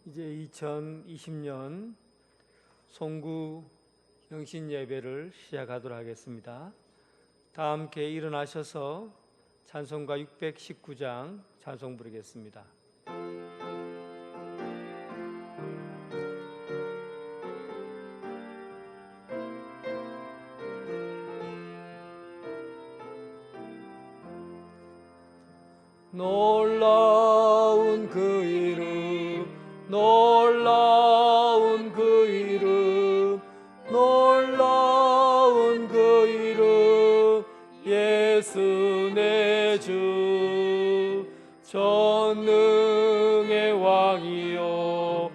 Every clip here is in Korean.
이제 2020년 송구 영신 예배를 시작하도록 하겠습니다. 다 함께 일어나셔서 찬송가 619장 찬송 부르겠습니다. 놀라운 그 이름, 놀라운 그 이름, 놀라운 그 이름, 예수 내 주. 전능의 왕이요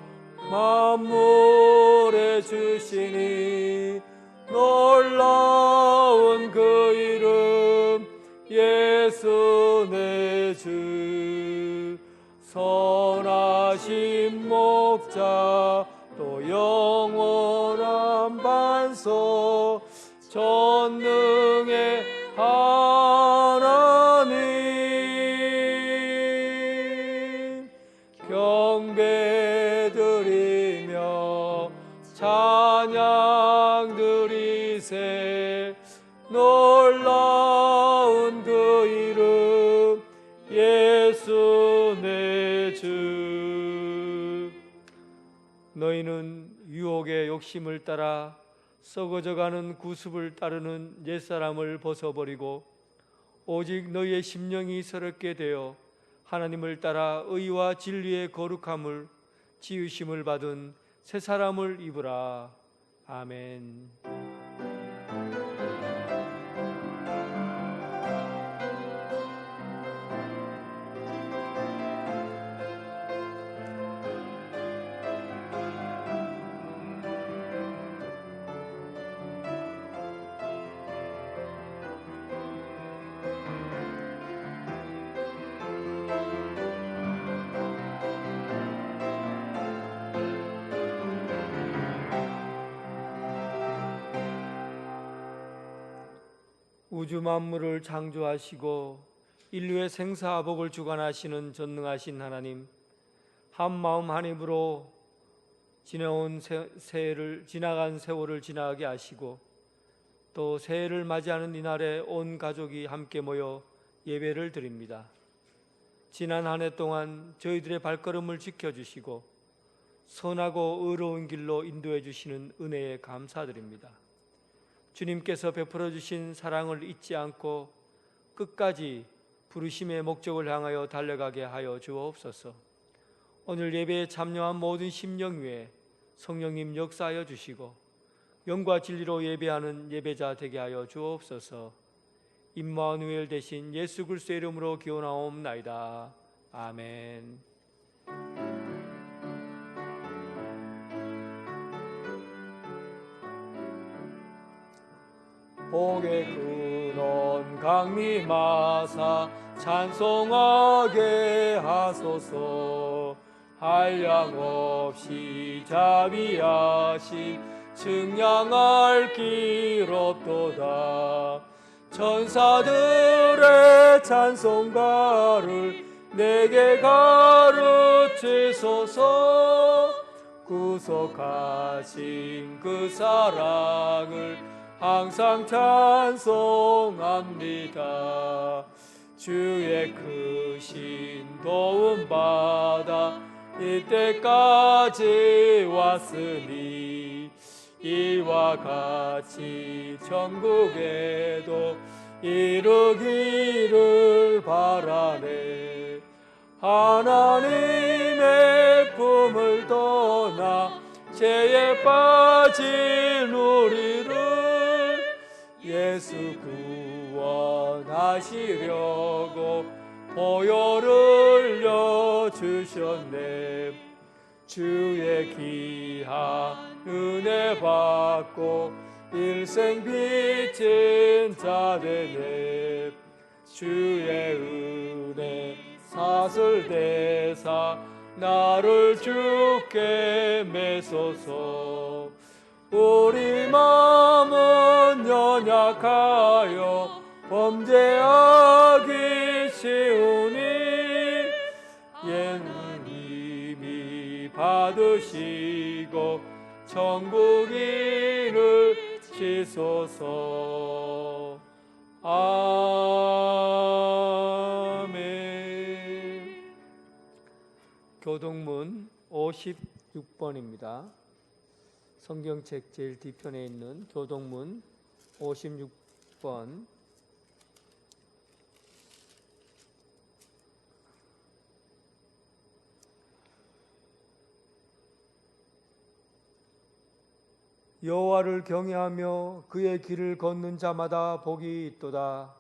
만물의 주시니, 놀라운 그 이름, 예수 내 주. 선하신 목자 또 영원한 반석, 전능의 하나님, 경배드리며 찬양 드리세. 놀라운 그 이름, 예수 내 주. 너희는 유혹의 욕심을 따라 썩어져가는 구습을 따르는 옛사람을 벗어버리고 오직 너희의 심령이 새롭게 되어 하나님을 따라 의와 진리의 거룩함을 지으심을 받은 새 사람을 입으라. 아멘. 우주 만물을 창조하시고 인류의 생사복을 주관하시는 전능하신 하나님, 한 마음 한 입으로 지나간 세월을 지나게 하시고 또 새해를 맞이하는 이날에 온 가족이 함께 모여 예배를 드립니다. 지난 한 해 동안 저희들의 발걸음을 지켜주시고 선하고 의로운 길로 인도해 주시는 은혜에 감사드립니다. 주님께서 베풀어 주신 사랑을 잊지 않고 끝까지 부르심의 목적을 향하여 달려가게 하여 주옵소서. 오늘 예배에 참여한 모든 심령 위에 성령님 역사하여 주시고 영과 진리로 예배하는 예배자 되게 하여 주옵소서. 임마누엘 대신 예수 그리스도의 이름으로 기원하옵나이다. 아멘. 복의 근원 강림하사 찬송하게 하소서. 한량없이 자비하신 증량할 길 없도다. 천사들의 찬송가를 내게 가르치소서. 구속하신 그 사랑을 항상 찬송합니다. 주의 크신 도움 받아 이때까지 왔으니 이와 같이 천국에도 이르기를 바라네. 하나님의 품을 떠나 죄에 빠진 우리를 예수 구원하시려고 보혈을 흘려주셨네. 주의 귀한 은혜 받고 일생 빚진 자 되네. 주의 은혜 사슬대사 나를 주께 매소서. 우리 마음은 연약하여 범죄하기 쉬우니 예수님이 받으시고 천국 이루시소서. 아멘. 교동문 56번입니다. 성경책 제일 뒤편에 있는 교동문 56번. 여호와를 경외하며 그의 길을 걷는 자마다 복이 있도다.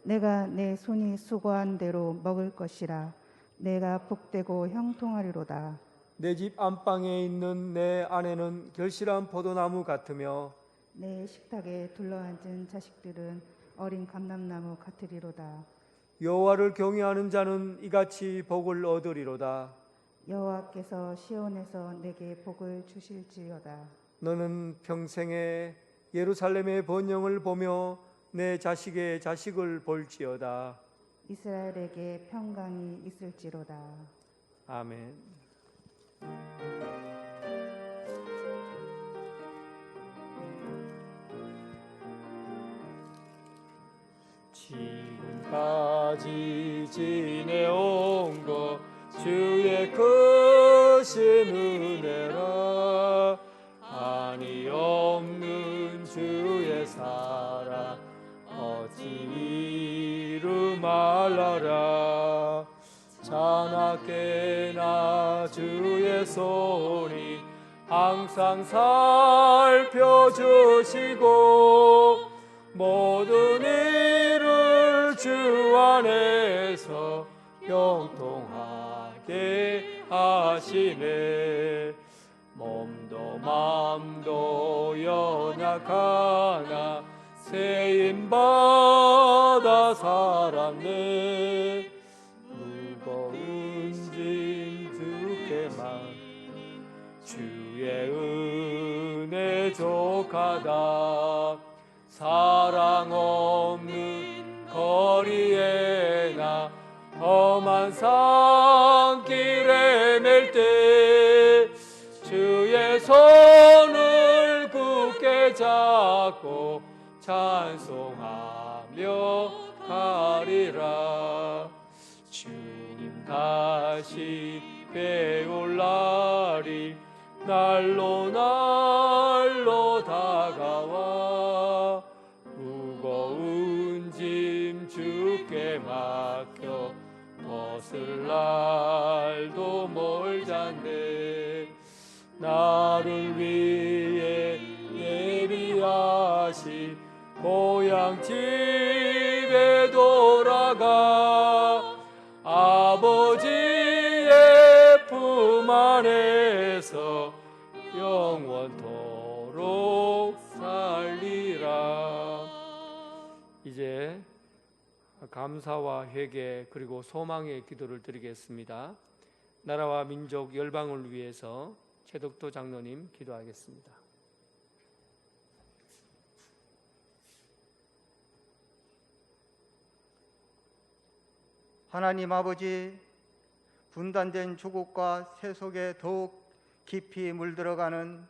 내가 내 손이 수고한 대로 먹을 것이라. 내가 복되고 형통하리로다. 내 집 안방에 있는 내 아내는 결실한 포도나무 같으며 내 식탁에 둘러앉은 자식들은 어린 감람나무 같으리로다. 여호와를 경외하는 자는 이같이 복을 얻으리로다. 여호와께서 시온에서 내게 복을 주실지어다. 너는 평생에 예루살렘의 번영을 보며 내 자식의 자식을 볼지어다. 이스라엘에게 평강이 있을지로다. 아멘. 지금까지 지내온 것 주의 크신 은혜라. 한이 없는 주의 사랑 어찌 이루 말라라. 자나깨나 주의 손이 항상 살펴주시고 모든 일을 주 안에서 형통하게 하시네. 몸도 마음도 연약하나 세임받아 살았네. 무거운 짐 주께만 주의 은혜 족하다. 사랑 없는 거리에 나 험한 산길에 맬 때 주의 손을 굳게 잡고 찬송하며 가리라. 주님 다시 배울 날이 날로 날로 다가와 무거운 짐 주께 맡겨 벗을 날도 멀잖네. 나를 위해 예비하신 고향 집에 돌아가 아버지의 품 안에서 영원토록 살리라. 이제 감사와 회개 그리고 소망의 기도를 드리겠습니다. 나라와 민족 열방을 위해서 최덕도 장로님 기도하겠습니다. 하나님 아버지, 분단된 조국과 세속에 더욱 깊이 물들어가는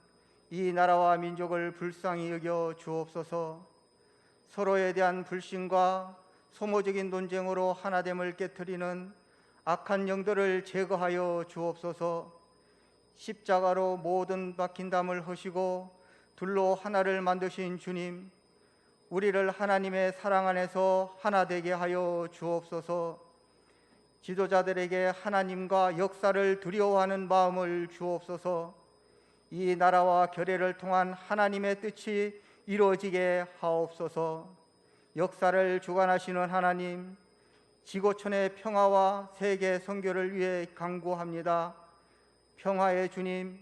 이 나라와 민족을 불쌍히 여겨 주옵소서. 서로에 대한 불신과 소모적인 논쟁으로 하나됨을 깨트리는 악한 영들을 제거하여 주옵소서. 십자가로 모든 박힌 담을 허시고 둘로 하나를 만드신 주님, 우리를 하나님의 사랑 안에서 하나 되게 하여 주옵소서. 지도자들에게 하나님과 역사를 두려워하는 마음을 주옵소서. 이 나라와 결례를 통한 하나님의 뜻이 이루어지게 하옵소서. 역사를 주관하시는 하나님, 지구촌의 평화와 세계 선교를 위해 간구합니다. 평화의 주님,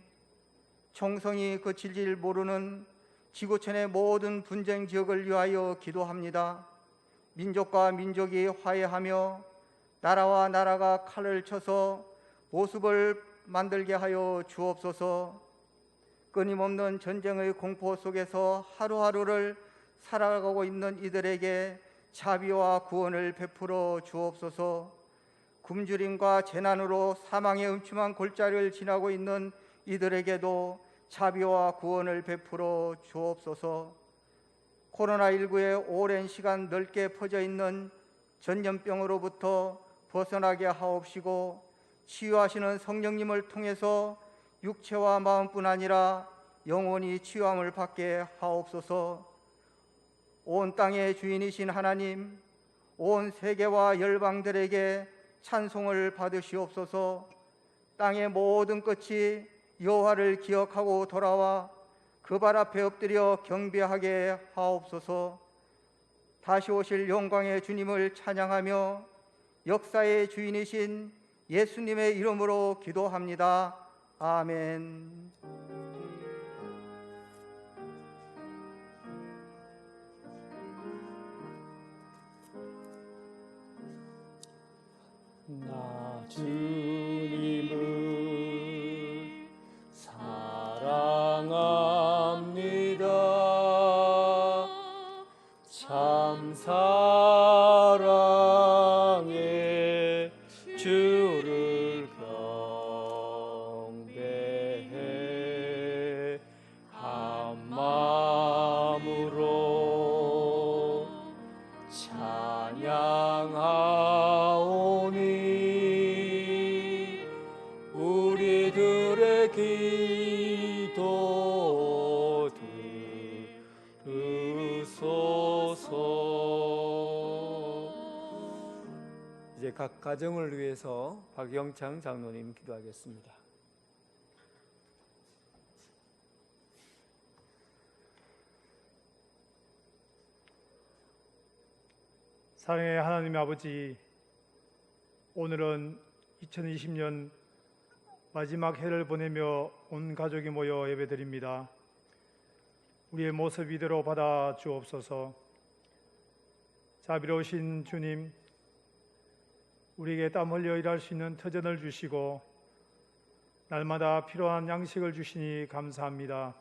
총성이 그칠 줄 모르는 지구촌의 모든 분쟁 지역을 위하여 기도합니다. 민족과 민족이 화해하며 나라와 나라가 칼을 쳐서 모습을 만들게 하여 주옵소서. 끊임없는 전쟁의 공포 속에서 하루하루를 살아가고 있는 이들에게 자비와 구원을 베풀어 주옵소서. 굶주림과 재난으로 사망의 음침한 골짜기를 지나고 있는 이들에게도 자비와 구원을 베풀어 주옵소서. 코로나19에 오랜 시간 넓게 퍼져 있는 전염병으로부터 벗어나게 하옵시고, 치유하시는 성령님을 통해서 육체와 마음뿐 아니라 영혼이 치유함을 받게 하옵소서. 온 땅의 주인이신 하나님, 온 세계와 열방들에게 찬송을 받으시옵소서. 땅의 모든 끝이 여호와를 기억하고 돌아와 그 발 앞에 엎드려 경배하게 하옵소서. 다시 오실 영광의 주님을 찬양하며 역사의 주인이신 예수님의 이름으로 기도합니다. 아멘. 나 주님을 사랑합니다. 참 사랑해 주를 경배해 한 마음으로 찬양하오니 우리들의 기도 들으소서. 이제 각 가정을 위해서 박영창 장로님 기도하겠습니다. 사랑의 하나님의 아버지, 오늘은 2020년 마지막 해를 보내며 온 가족이 모여 예배드립니다. 우리의 모습 이대로 받아 주옵소서. 자비로우신 주님, 우리에게 땀 흘려 일할 수 있는 터전을 주시고 날마다 필요한 양식을 주시니 감사합니다.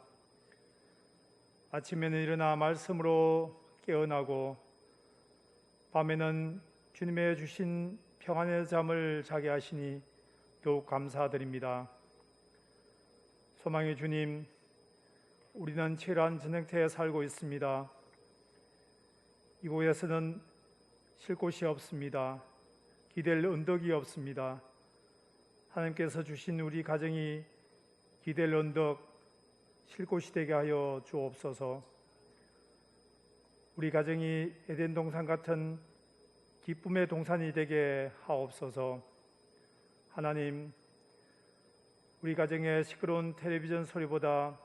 아침에는 일어나 말씀으로 깨어나고 밤에는 주님의 주신 평안의 잠을 자게 하시니 더욱 감사드립니다. 소망의 주님, 우리는 치열한 전쟁터에 살고 있습니다. 이곳에서는 쉴 곳이 없습니다. 기댈 언덕이 없습니다. 하나님께서 주신 우리 가정이 기댈 언덕, 쉴 곳이 되게 하여 주옵소서. 우리 가정이 에덴 동산 같은 기쁨의 동산이 되게 하옵소서. 하나님, 우리 가정의 시끄러운 텔레비전 소리보다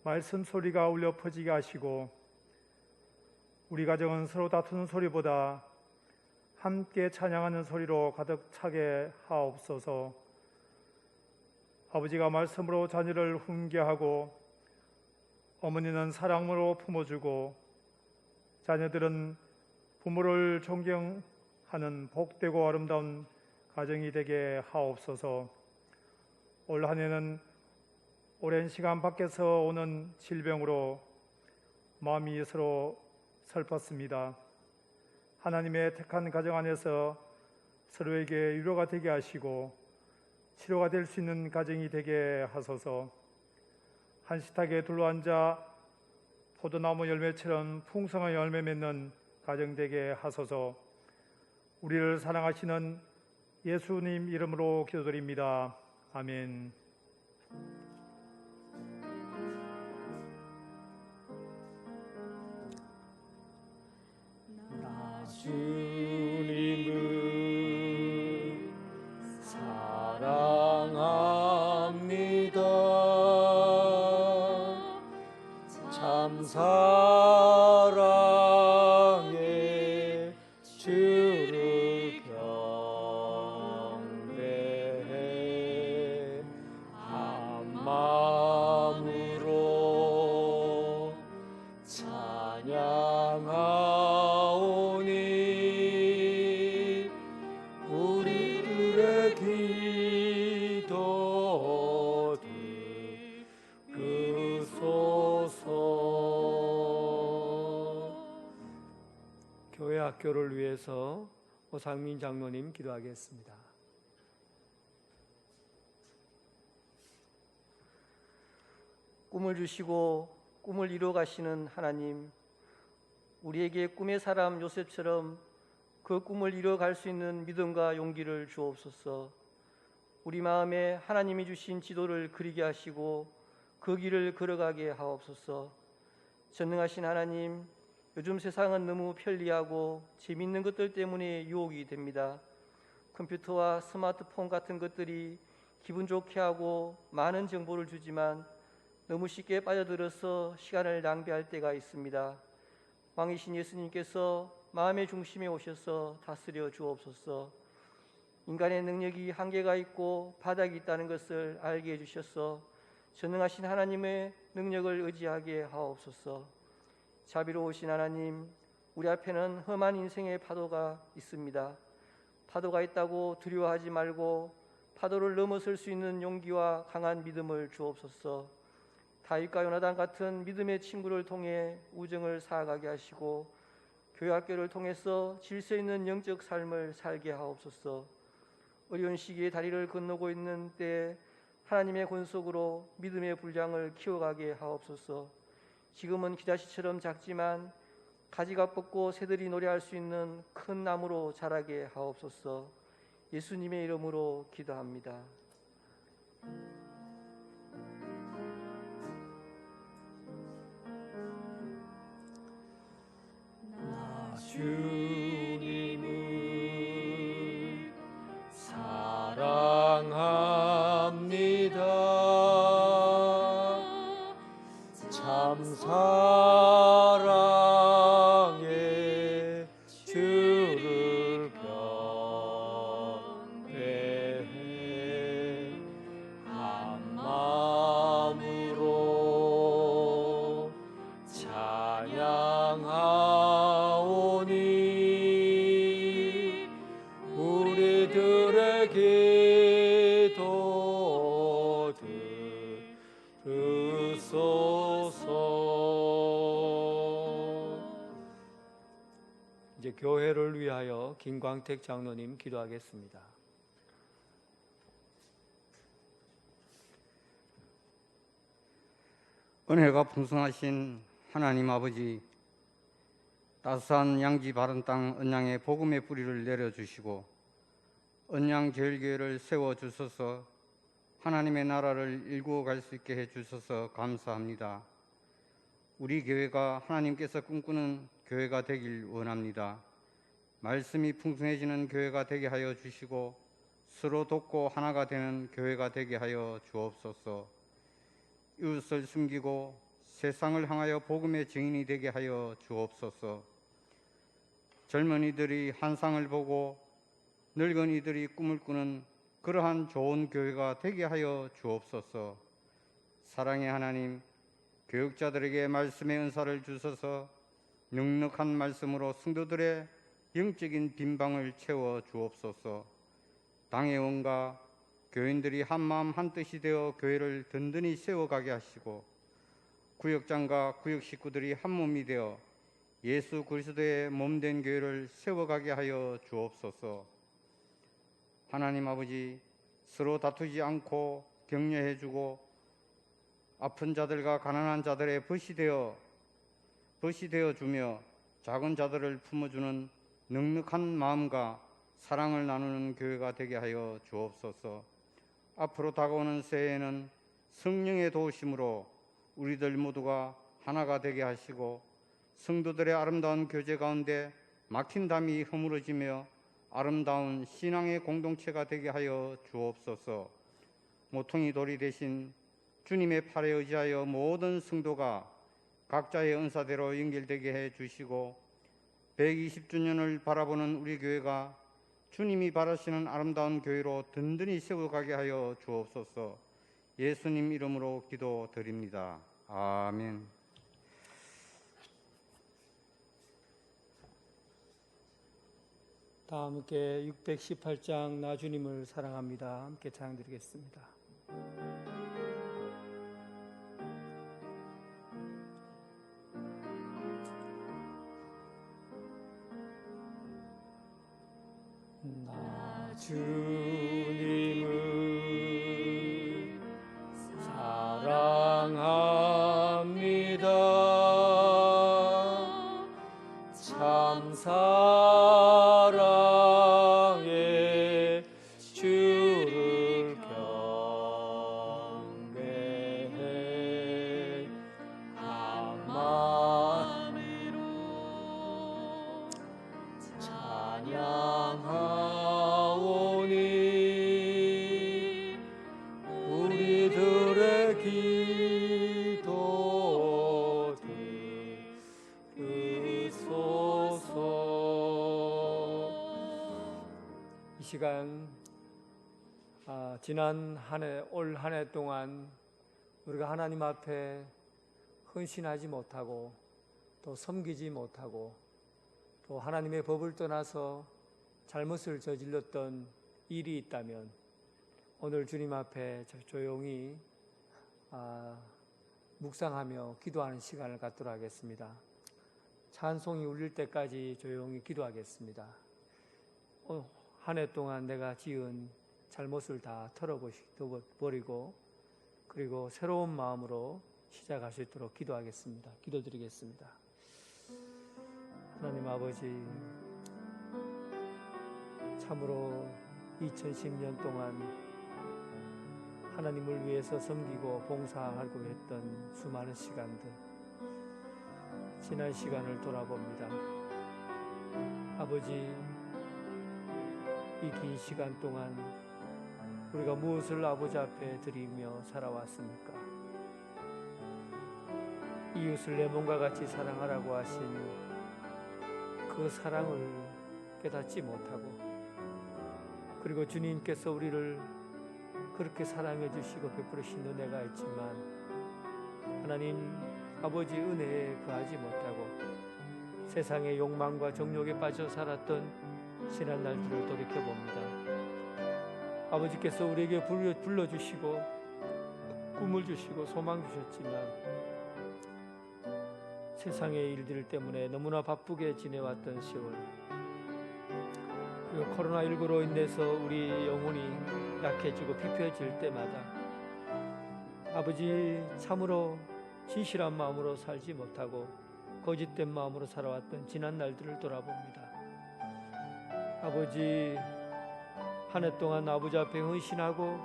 말씀 소리가 울려 퍼지게 하시고, 우리 가정은 서로 다투는 소리보다 함께 찬양하는 소리로 가득 차게 하옵소서. 아버지가 말씀으로 자녀를 훈계하고, 어머니는 사랑으로 품어주고, 자녀들은 부모를 존경하는 복되고 아름다운 가정이 되게 하옵소서. 올 한 해는 오랜 시간 밖에서 오는 질병으로 마음이 서로 슬펐습니다. 하나님의 택한 가정 안에서 서로에게 위로가 되게 하시고 치료가 될 수 있는 가정이 되게 하소서. 한 식탁에 둘러앉아 포도나무 열매처럼 풍성한 열매 맺는 가정 되게 하소서. 우리를 사랑하시는 예수님 이름으로 기도드립니다. 아멘. 나 주님을 사랑합니다. 참 사랑해 주를 경배해 한 마음으로 찬양하오니 우리들의 기도 들으소서. 교회 학교를 위해서 호상민 장로님 기도하겠습니다. 꿈을 주시고 꿈을 이루어 가시는 하나님, 우리에게 꿈의 사람 요셉처럼 그 꿈을 이루어 갈 수 있는 믿음과 용기를 주옵소서. 우리 마음에 하나님이 주신 지도를 그리게 하시고 그 길을 걸어가게 하옵소서. 전능하신 하나님, 요즘 세상은 너무 편리하고 재미있는 것들 때문에 유혹이 됩니다. 컴퓨터와 스마트폰 같은 것들이 기분 좋게 하고 많은 정보를 주지만 너무 쉽게 빠져들어서 시간을 낭비할 때가 있습니다. 왕이신 예수님께서 마음의 중심에 오셔서 다스려 주옵소서. 인간의 능력이 한계가 있고 바닥이 있다는 것을 알게 해주셔서 전능하신 하나님의 능력을 의지하게 하옵소서. 자비로우신 하나님, 우리 앞에는 험한 인생의 파도가 있습니다. 파도가 있다고 두려워하지 말고 파도를 넘어설 수 있는 용기와 강한 믿음을 주옵소서. 다윗과 요나단 같은 믿음의 친구를 통해 우정을 쌓아가게 하시고 교회 학교를 통해서 질서 있는 영적 삶을 살게 하옵소서. 어려운 시기에 다리를 건너고 있는 때에 하나님의 권속으로 믿음의 분량을 키워가게 하옵소서. 지금은 기다시처럼 작지만 가지가 뻗고 새들이 노래할 수 있는 큰 나무로 자라게 하옵소서. 예수님의 이름으로 기도합니다. 주님을 사랑합니다. 참 사랑의 주를 경배해 한 마음으로 찬양하오니 우리들의 기도 들으소서. 이제 교회를 위하여 김광택 장로님 기도하겠습니다. 은혜가 풍성하신 하나님 아버지, 따스한 양지 바른 땅 언양에 복음의 뿌리를 내려주시고 언양제일교회를 세워주셔서 하나님의 나라를 일구어 갈 수 있게 해주셔서 감사합니다. 우리 교회가 하나님께서 꿈꾸는 교회가 되길 원합니다. 말씀이 풍성해지는 교회가 되게 하여 주시고 서로 돕고 하나가 되는 교회가 되게 하여 주옵소서. 이웃을 숨기고 세상을 향하여 복음의 증인이 되게 하여 주옵소서. 젊은이들이 환상을 보고 늙은이들이 꿈을 꾸는 그러한 좋은 교회가 되게 하여 주옵소서. 사랑의 하나님, 교육자들에게 말씀의 은사를 주셔서 넉넉한 말씀으로 성도들의 영적인 빈방을 채워 주옵소서. 당회원과 교인들이 한마음 한뜻이 되어 교회를 든든히 세워가게 하시고 구역장과 구역 식구들이 한몸이 되어 예수 그리스도의 몸된 교회를 세워가게 하여 주옵소서. 하나님 아버지, 서로 다투지 않고 격려해주고 아픈 자들과 가난한 자들의 벗이 되어 주며 작은 자들을 품어주는 넉넉한 마음과 사랑을 나누는 교회가 되게 하여 주옵소서. 앞으로 다가오는 새해에는 성령의 도우심으로 우리들 모두가 하나가 되게 하시고 성도들의 아름다운 교제 가운데 막힌 담이 허물어지며 아름다운 신앙의 공동체가 되게 하여 주옵소서. 모퉁이 돌이 되신 주님의 팔에 의지하여 모든 성도가 각자의 은사대로 연결되게 해 주시고 120주년을 바라보는 우리 교회가 주님이 바라시는 아름다운 교회로 든든히 세워가게 하여 주옵소서. 예수님 이름으로 기도드립니다. 아멘. 다 함께 618장 나 주님을 사랑합니다. 함께 찬양 드리겠습니다. 주님을 사랑합니다. 참 사랑의 주를 경배해 한 마음으로 찬양하오니 우리들의 기도 들으소서. 이 시간 지난 올 한 해 동안 우리가 하나님 앞에 헌신하지 못하고 또 섬기지 못하고 또 하나님의 법을 떠나서 잘못을 저질렀던 일이 있다면 오늘 주님 앞에 조용히 묵상하며 기도하는 시간을 갖도록 하겠습니다. 찬송이 울릴 때까지 조용히 기도하겠습니다. 한 해 동안 내가 지은 잘못을 다 털어버리고 그리고 새로운 마음으로 시작할 수 있도록 기도하겠습니다. 기도드리겠습니다. 하나님 아버지, 참으로 2010년 동안 하나님을 위해서 섬기고 봉사하고 했던 수많은 시간들, 지난 시간을 돌아봅니다. 아버지, 이 긴 시간 동안 우리가 무엇을 아버지 앞에 드리며 살아왔습니까? 이웃을 내 몸과 같이 사랑하라고 하신 그 사랑을 깨닫지 못하고, 그리고 주님께서 우리를 그렇게 사랑해 주시고 베풀으신 은혜가 있지만 하나님 아버지 은혜에 거하지 못하고 세상의 욕망과 정욕에 빠져 살았던 지난 날들을 돌이켜봅니다. 아버지께서 우리에게 불러주시고 꿈을 주시고 소망 주셨지만 세상의 일들 때문에 너무나 바쁘게 지내왔던 세월, 그리고 코로나19로 인해서 우리 영혼이 약해지고 피폐해질 때마다 아버지 참으로 진실한 마음으로 살지 못하고 거짓된 마음으로 살아왔던 지난 날들을 돌아봅니다. 아버지, 한 해 동안 아버지 앞에 헌신하고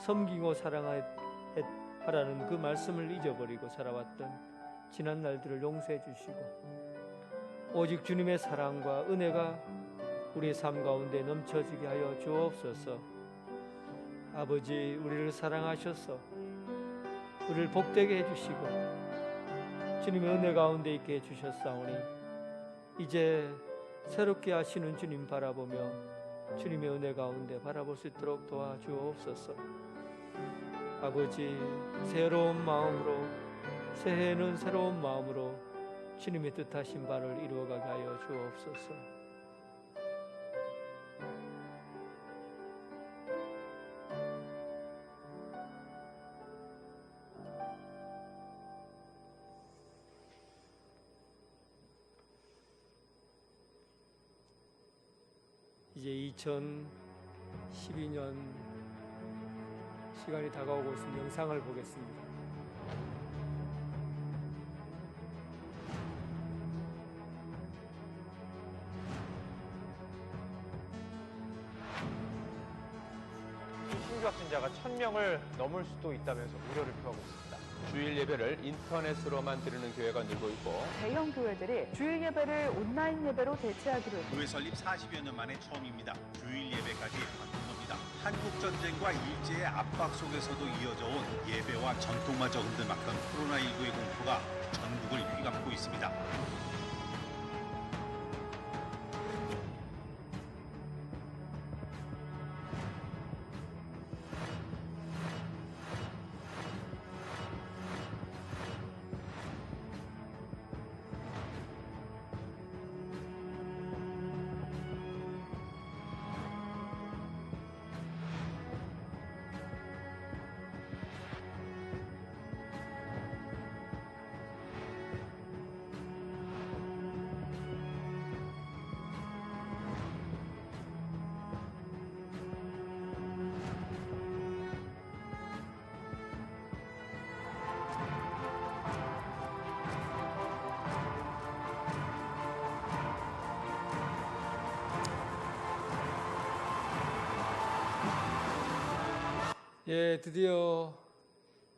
섬기고 사랑하라는 그 말씀을 잊어버리고 살아왔던 지난 날들을 용서해 주시고 오직 주님의 사랑과 은혜가 우리의 삶 가운데 넘쳐지게 하여 주옵소서. 아버지, 우리를 사랑하셔서 우리를 복되게 해주시고 주님의 은혜 가운데 있게 해주셨사오니 이제 새롭게 하시는 주님 바라보며 주님의 은혜 가운데 바라볼 수 있도록 도와주옵소서. 아버지, 새로운 마음으로, 새해에는 새로운 마음으로 주님의 뜻하신 바를 이루어가게 하여 주옵소서. 이제 2012년 시간이 다가오고 있습니다. 영상을 보겠습니다. 신규 확진자가 1,000명을 넘을 수도 있다면서 우려를 표하고 있습니다. 주일 예배를 인터넷으로만 드리는 교회가 늘고 있고 대형 교회들이 주일 예배를 온라인 예배로 대체하기로 했습니다. 교회 설립 40여 년 만에 처음입니다. 주일 예배까지 바꾼 겁니다. 한국 전쟁과 일제의 압박 속에서도 이어져 온 예배와 전통마저 흔들막던 코로나19의 공포가 전국을 휘감고 있습니다. 예, 드디어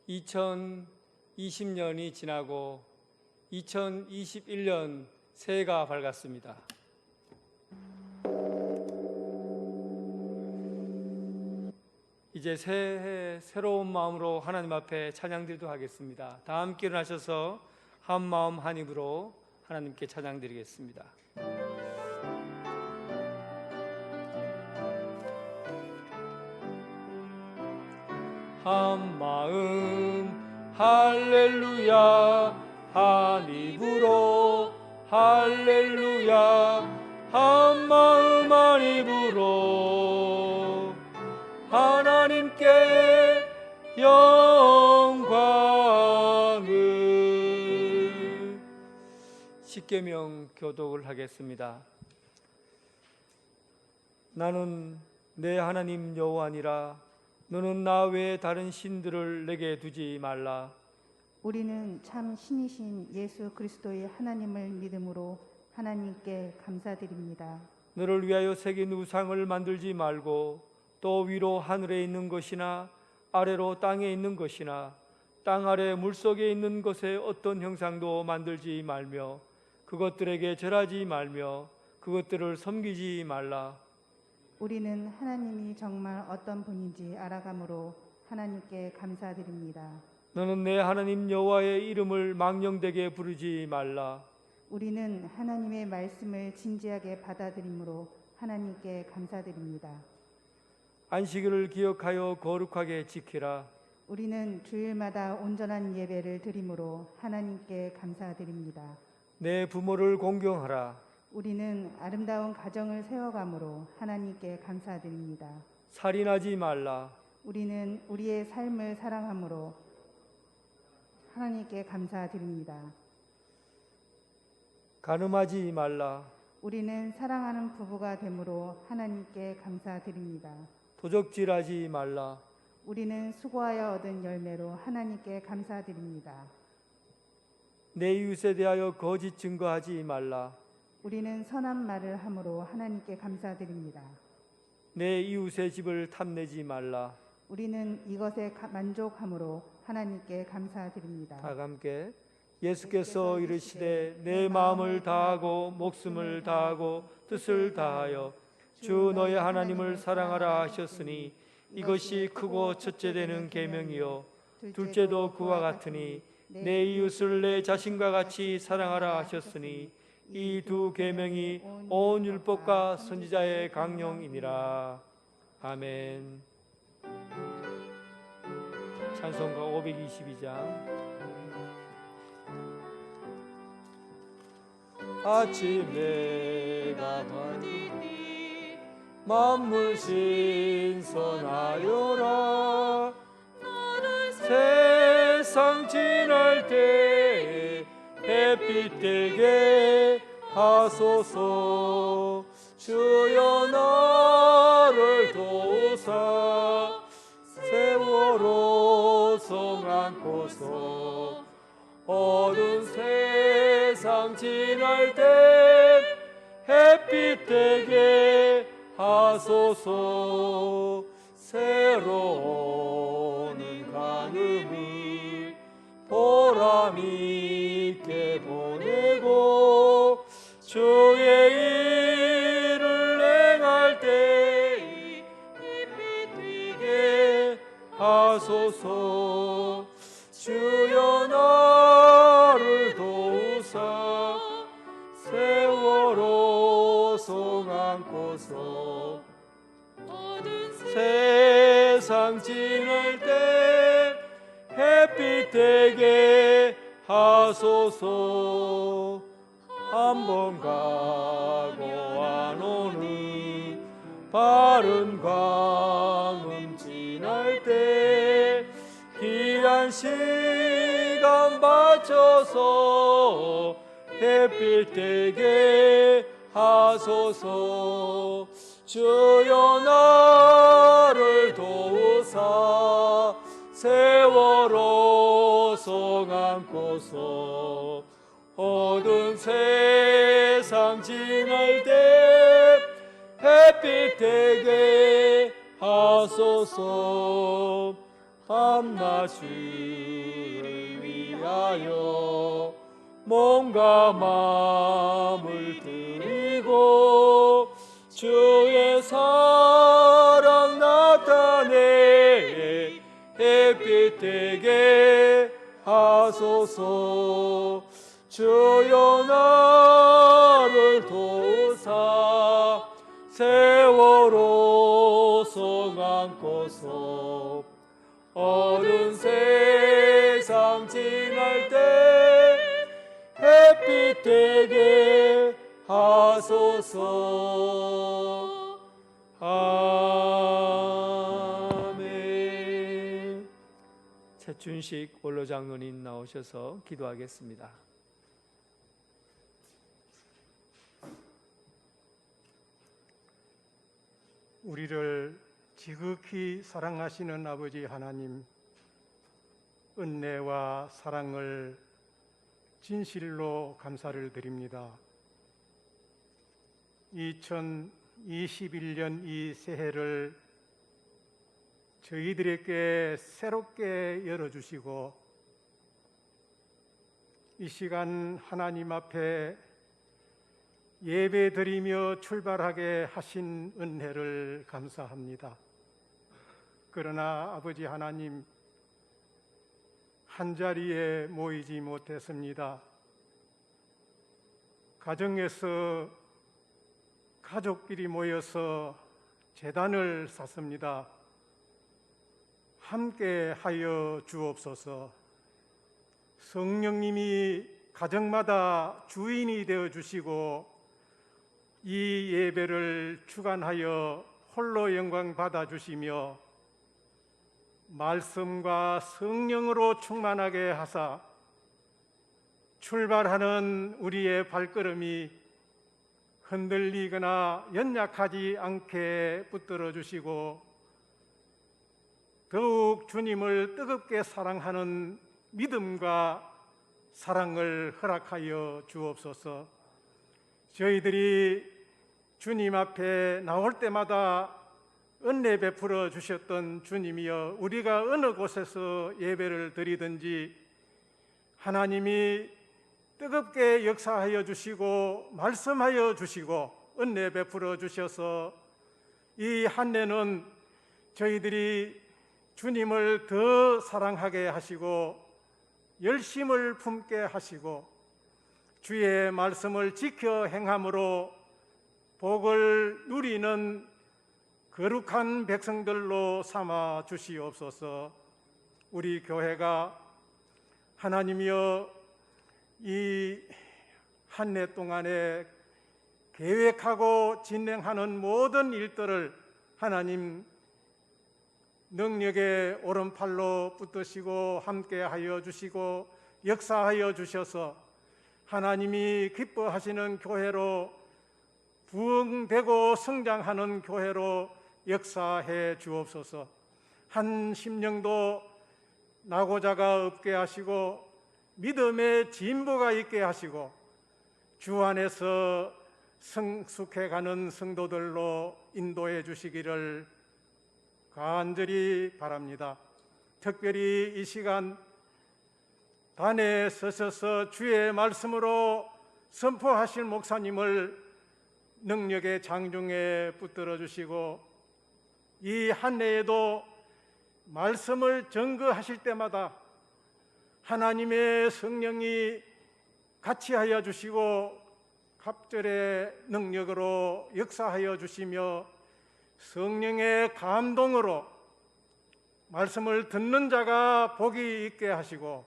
2020년이 지나고 2021년 새해가 밝았습니다. 이제 새해 새로운 마음으로 하나님 앞에 찬양드리도록 하겠습니다. 다 함께 일어나셔서 한 마음 한 입으로 하나님께 찬양드리겠습니다. 한 마음 할렐루야, 한 입으로 할렐루야, 한 마음 한 입으로 하나님께 영광을. 십계명 교독을 하겠습니다. 나는 내 하나님 여호와니라. 너는 나 외에 다른 신들을 내게 두지 말라. 우리는 참 신이신 예수 그리스도의 하나님을 믿음으로 하나님께 감사드립니다. 너를 위하여 새긴 우상을 만들지 말고 또 위로 하늘에 있는 것이나 아래로 땅에 있는 것이나 땅 아래 물속에 있는 것에 어떤 형상도 만들지 말며 그것들에게 절하지 말며 그것들을 섬기지 말라. 우리는 하나님이 정말 어떤 분인지 알아감으로 하나님께 감사드립니다. 너는 내 하나님 여호와의 이름을 망령되게 부르지 말라. 우리는 하나님의 말씀을 진지하게 받아들이므로 하나님께 감사드립니다. 안식일을 기억하여 거룩하게 지키라. 우리는 주일마다 온전한 예배를 드리므로 하나님께 감사드립니다. 내 부모를 공경하라. 우리는 아름다운 가정을 세워감으로 하나님께 감사드립니다. 살인하지 말라. 우리는 우리의 삶을 사랑함으로 하나님께 감사드립니다. 간음하지 말라. 우리는 사랑하는 부부가 되므로 하나님께 감사드립니다. 도적질하지 말라. 우리는 수고하여 얻은 열매로 하나님께 감사드립니다. 내 이웃에 대하여 거짓 증거하지 말라. 우리는 선한 말을 함으로 하나님께 감사드립니다. 내 이웃의 집을 탐내지 말라. 우리는 이것에 만족함으로 하나님께 감사드립니다. 다 함께 예수께서 이르시되 내 마음을 다하고 목숨을 다하고 뜻을 다하여 주 너의 하나님을 사랑하라 하셨으니 이것이 크고 첫째 되는 계명이요 둘째도 그와 같으니 내 이웃을 내 자신과 같이 사랑하라 하셨으니 이 두 계명이 온 율법과 선지자의 강령이니라. 아멘. 찬송가 522장. 아침에가 반이니 만물 신선하여라. 세상 지날 때에 햇빛 되게 하소서. 주여 나를 도우사 세월호 성 안고서 어두운 세상 지날 때 햇빛 되게 하소서. 새로운 간음을 보람 있게 보내고 주의 일을 행할 때 햇빛 되게 하소서. 주여 나를 도우사 세월호 성 안고서 세상 지날 때 햇빛 되게 하소서. 한 번 가고 안 오는 바른 광음 지날 때 귀한 시간 바쳐서 햇빛 되게 하소서. 주여 나를 도우사 세월호 성 안고서 어두운 세상 지날 때 햇빛 되게 하소서. 밤낮주를 위하여 몸과 마음을 드리고 주의 사랑 나타내 햇빛 되게 하소서. 주여 나를 도우사 세월호 안고서 어두운 세상 지날 때 햇빛 되게 하소서. 아멘. 최춘식 원로장로님 나오셔서 기도하겠습니다. 우리를 지극히 사랑하시는 아버지 하나님, 은혜와 사랑을 진실로 감사를 드립니다. 2021년 이 새해를 저희들에게 새롭게 열어주시고 이 시간 하나님 앞에 예배드리며 출발하게 하신 은혜를 감사합니다. 그러나 아버지 하나님, 한자리에 모이지 못했습니다. 가정에서 가족끼리 모여서 제단을 샀습니다. 함께 하여 주옵소서. 성령님이 가정마다 주인이 되어 주시고 이 예배를 주관하여 홀로 영광 받아 주시며 말씀과 성령으로 충만하게 하사 출발하는 우리의 발걸음이 흔들리거나 연약하지 않게 붙들어 주시고 더욱 주님을 뜨겁게 사랑하는 믿음과 사랑을 허락하여 주옵소서. 저희들이 주님 앞에 나올 때마다 은혜 베풀어 주셨던 주님이여, 우리가 어느 곳에서 예배를 드리든지 하나님이 뜨겁게 역사하여 주시고 말씀하여 주시고 은혜 베풀어 주셔서 이 한 해는 저희들이 주님을 더 사랑하게 하시고 열심을 품게 하시고 주의 말씀을 지켜 행함으로 복을 누리는 거룩한 백성들로 삼아 주시옵소서. 우리 교회가 하나님이여 이 한 해 동안에 계획하고 진행하는 모든 일들을 하나님 능력의 오른팔로 붙드시고 함께하여 주시고 역사하여 주셔서 하나님이 기뻐하시는 교회로 부흥되고 성장하는 교회로 역사해 주옵소서. 한 심령도 낙오자가 없게 하시고 믿음의 진보가 있게 하시고 주 안에서 성숙해가는 성도들로 인도해 주시기를 간절히 바랍니다. 특별히 이 시간 단에 서셔서 주의 말씀으로 선포하실 목사님을 능력의 장중에 붙들어 주시고 이 한 해에도 말씀을 증거하실 때마다 하나님의 성령이 같이 하여 주시고 갑절의 능력으로 역사하여 주시며 성령의 감동으로 말씀을 듣는 자가 복이 있게 하시고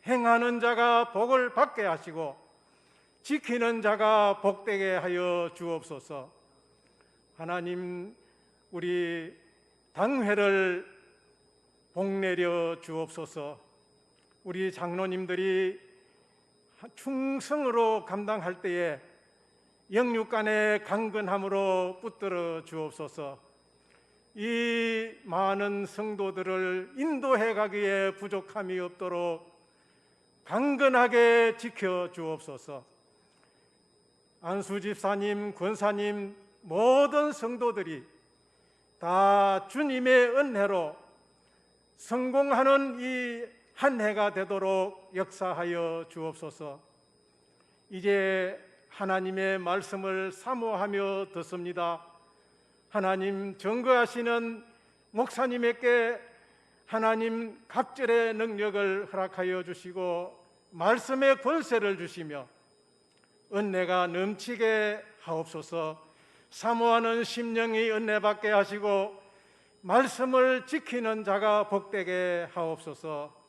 행하는 자가 복을 받게 하시고 지키는 자가 복되게 하여 주옵소서. 하나님, 우리 당회를 복내려 주옵소서. 우리 장로님들이 충성으로 감당할 때에 영육간의 강건함으로 붙들어 주옵소서. 이 많은 성도들을 인도해 가기에 부족함이 없도록 강건하게 지켜 주옵소서. 안수 집사님, 권사님, 모든 성도들이 다 주님의 은혜로 성공하는 이 한 해가 되도록 역사하여 주옵소서. 이제 하나님의 말씀을 사모하며 듣습니다. 하나님 증거하시는 목사님에게 하나님 갑절의 능력을 허락하여 주시고 말씀의 권세를 주시며 은혜가 넘치게 하옵소서. 사모하는 심령이 은혜받게 하시고 말씀을 지키는 자가 복되게 하옵소서.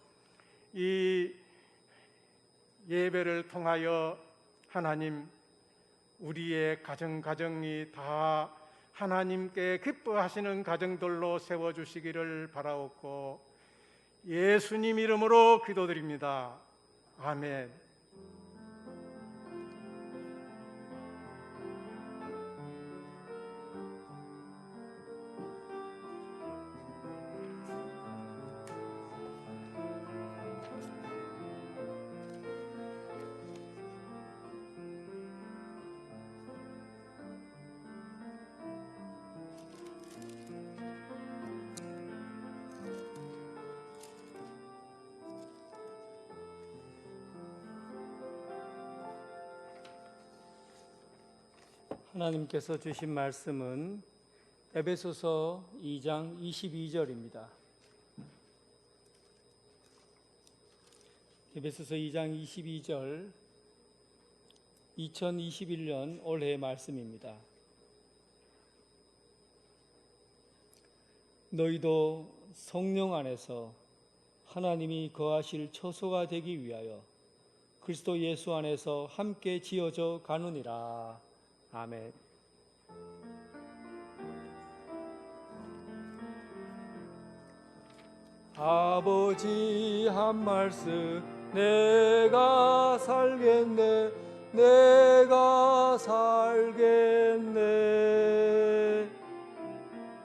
이 예배를 통하여 하나님 우리의 가정이 다 하나님께 기뻐하시는 가정들로 세워주시기를 바라옵고 예수님 이름으로 기도드립니다. 아멘. 하나님께서 주신 말씀은 에베소서 2장 22절입니다. 에베소서 2장 22절 2021년 올해의 말씀입니다. 너희도 성령 안에서 하나님이 거하실 처소가 되기 위하여 그리스도 예수 안에서 함께 지어져 가느니라. 아멘. 아버지 한 말씀 내가 살겠네 내가 살겠네.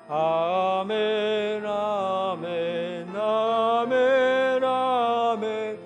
아멘 아멘 아멘 아멘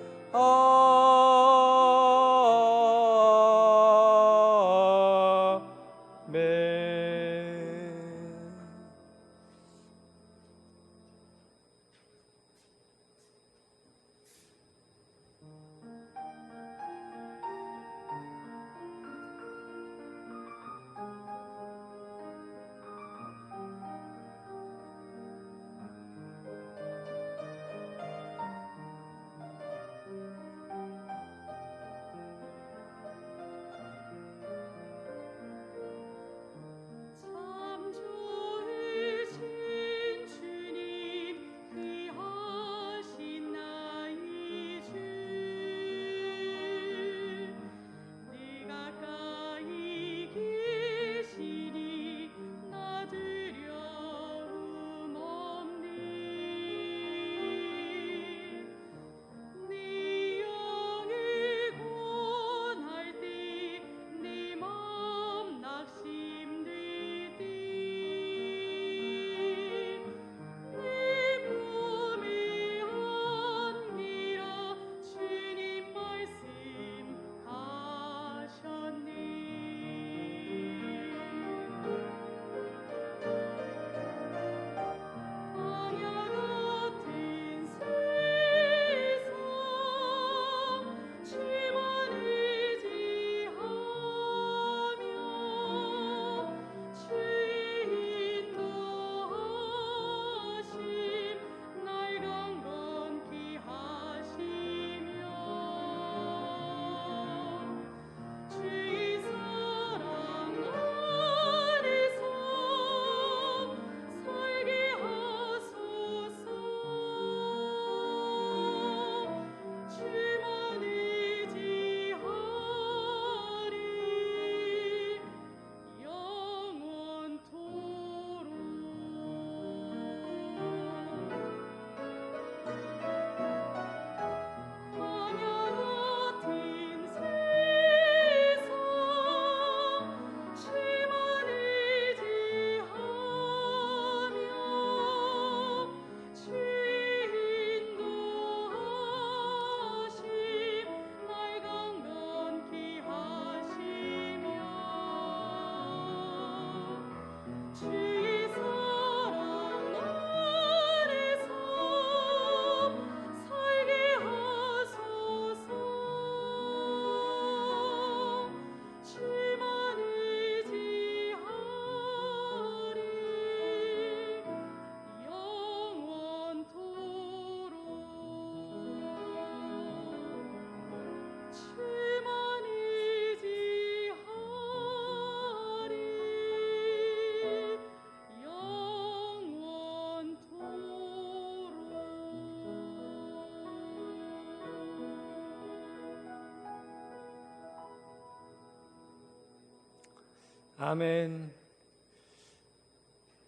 아멘.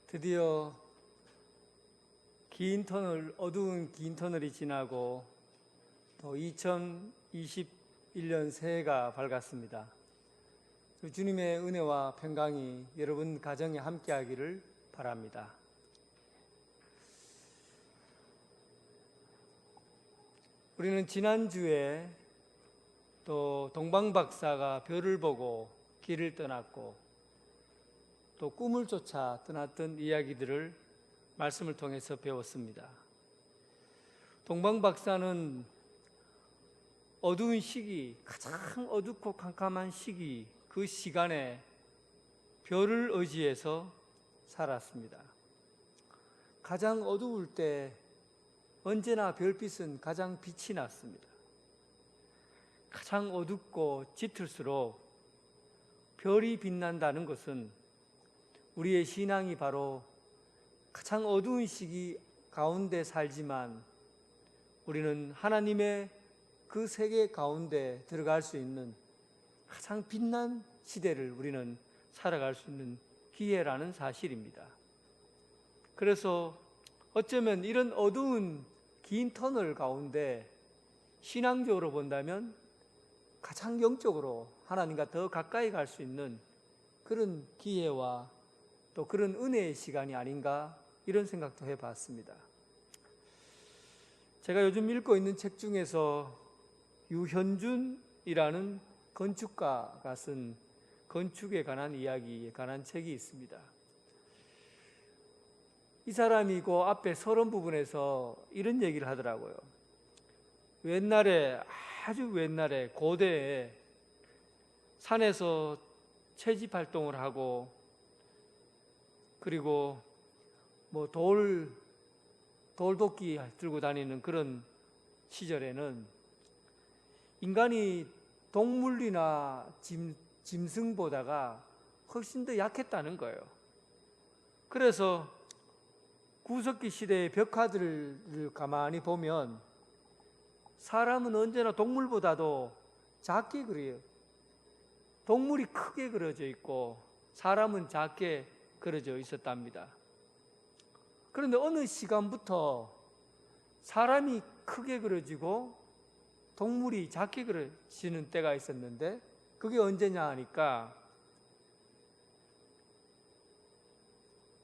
드디어 어두운 긴 터널이 지나고 또 2021년 새해가 밝았습니다. 주님의 은혜와 평강이 여러분 가정에 함께하기를 바랍니다. 우리는 지난주에 또 동방박사가 별을 보고 길을 떠났고 또 꿈을 쫓아 떠났던 이야기들을 말씀을 통해서 배웠습니다. 동방박사는 어두운 시기, 가장 어둡고 캄캄한 시기, 그 시간에 별을 의지해서 살았습니다. 가장 어두울 때 언제나 별빛은 가장 빛이 났습니다. 가장 어둡고 짙을수록 별이 빛난다는 것은 우리의 신앙이 바로 가장 어두운 시기 가운데 살지만 우리는 하나님의 그 세계 가운데 들어갈 수 있는 가장 빛난 시대를 우리는 살아갈 수 있는 기회라는 사실입니다. 그래서 어쩌면 이런 어두운 긴 터널 가운데 신앙적으로 본다면 가장 영적으로 하나님과 더 가까이 갈 수 있는 그런 기회와 또 그런 은혜의 시간이 아닌가 이런 생각도 해봤습니다. 제가 요즘 읽고 있는 책 중에서 유현준이라는 건축가가 쓴 건축에 관한 이야기에 관한 책이 있습니다. 이 사람이 그 앞에 서론 부분에서 이런 얘기를 하더라고요. 아주 옛날에 고대에 산에서 채집 활동을 하고 그리고 뭐 돌도끼 들고 다니는 그런 시절에는 인간이 동물이나 짐승보다가 훨씬 더 약했다는 거예요. 그래서 구석기 시대의 벽화들을 가만히 보면 사람은 언제나 동물보다도 작게 그려요. 동물이 크게 그려져 있고 사람은 작게 그려져 있었답니다. 그런데 어느 시간부터 사람이 크게 그려지고 동물이 작게 그려지는 때가 있었는데 그게 언제냐 하니까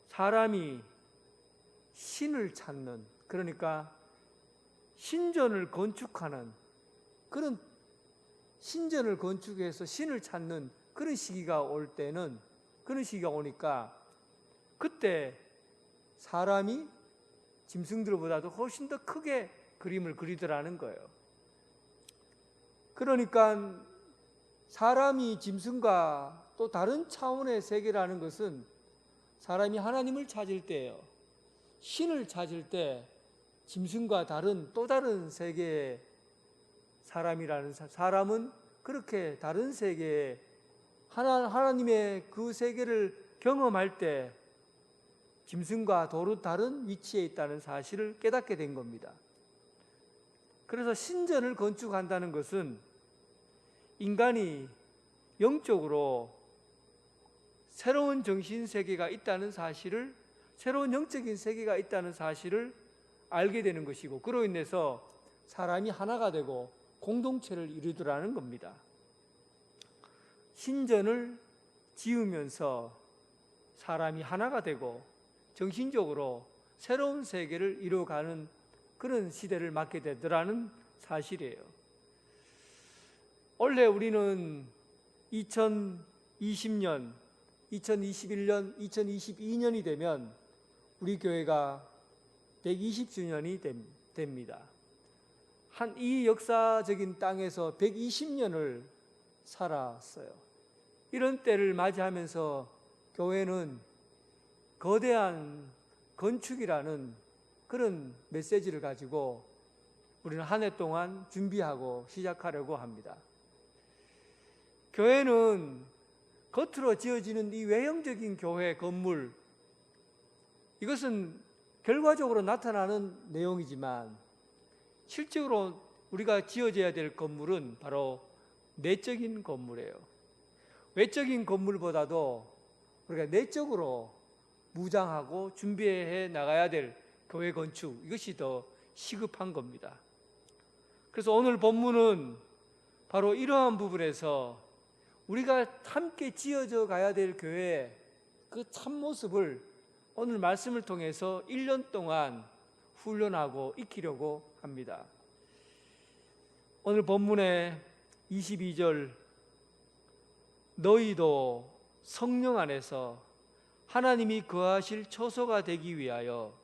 사람이 신을 찾는, 그러니까 신전을 건축하는 그런 신전을 건축해서 신을 찾는 그런 시기가 오니까 그때 사람이 짐승들보다도 훨씬 더 크게 그림을 그리더라는 거예요. 그러니까 사람이 짐승과 또 다른 차원의 세계라는 것은 사람이 하나님을 찾을 때예요. 신을 찾을 때 짐승과 또 다른 세계의 사람은 그렇게 다른 세계에 하나님의 그 세계를 경험할 때 짐승과 다른 위치에 있다는 사실을 깨닫게 된 겁니다. 그래서 신전을 건축한다는 것은 인간이 영적으로 새로운 정신세계가 있다는 사실을, 새로운 영적인 세계가 있다는 사실을 알게 되는 것이고, 그로 인해서 사람이 하나가 되고 공동체를 이루더라는 겁니다. 신전을 지으면서 사람이 하나가 되고 정신적으로 새로운 세계를 이루어가는 그런 시대를 맞게 되더라는 사실이에요. 원래 우리는 2020년, 2021년, 2022년이 되면 우리 교회가 120주년이 됩니다. 이 역사적인 땅에서 120년을 살았어요. 이런 때를 맞이하면서 교회는 거대한 건축이라는 그런 메시지를 가지고 우리는 한 해 동안 준비하고 시작하려고 합니다. 교회는 겉으로 지어지는 이 외형적인 교회 건물, 이것은 결과적으로 나타나는 내용이지만 실제로 우리가 지어져야 될 건물은 바로 내적인 건물이에요. 외적인 건물보다도 우리가 내적으로 무장하고 준비해 나가야 될 교회 건축, 이것이 더 시급한 겁니다. 그래서 오늘 본문은 바로 이러한 부분에서 우리가 함께 지어져 가야 될 교회의 그 참모습을 오늘 말씀을 통해서 1년 동안 훈련하고 익히려고 합니다. 오늘 본문의 22절, 너희도 성령 안에서 하나님이 거하실 처소가 되기 위하여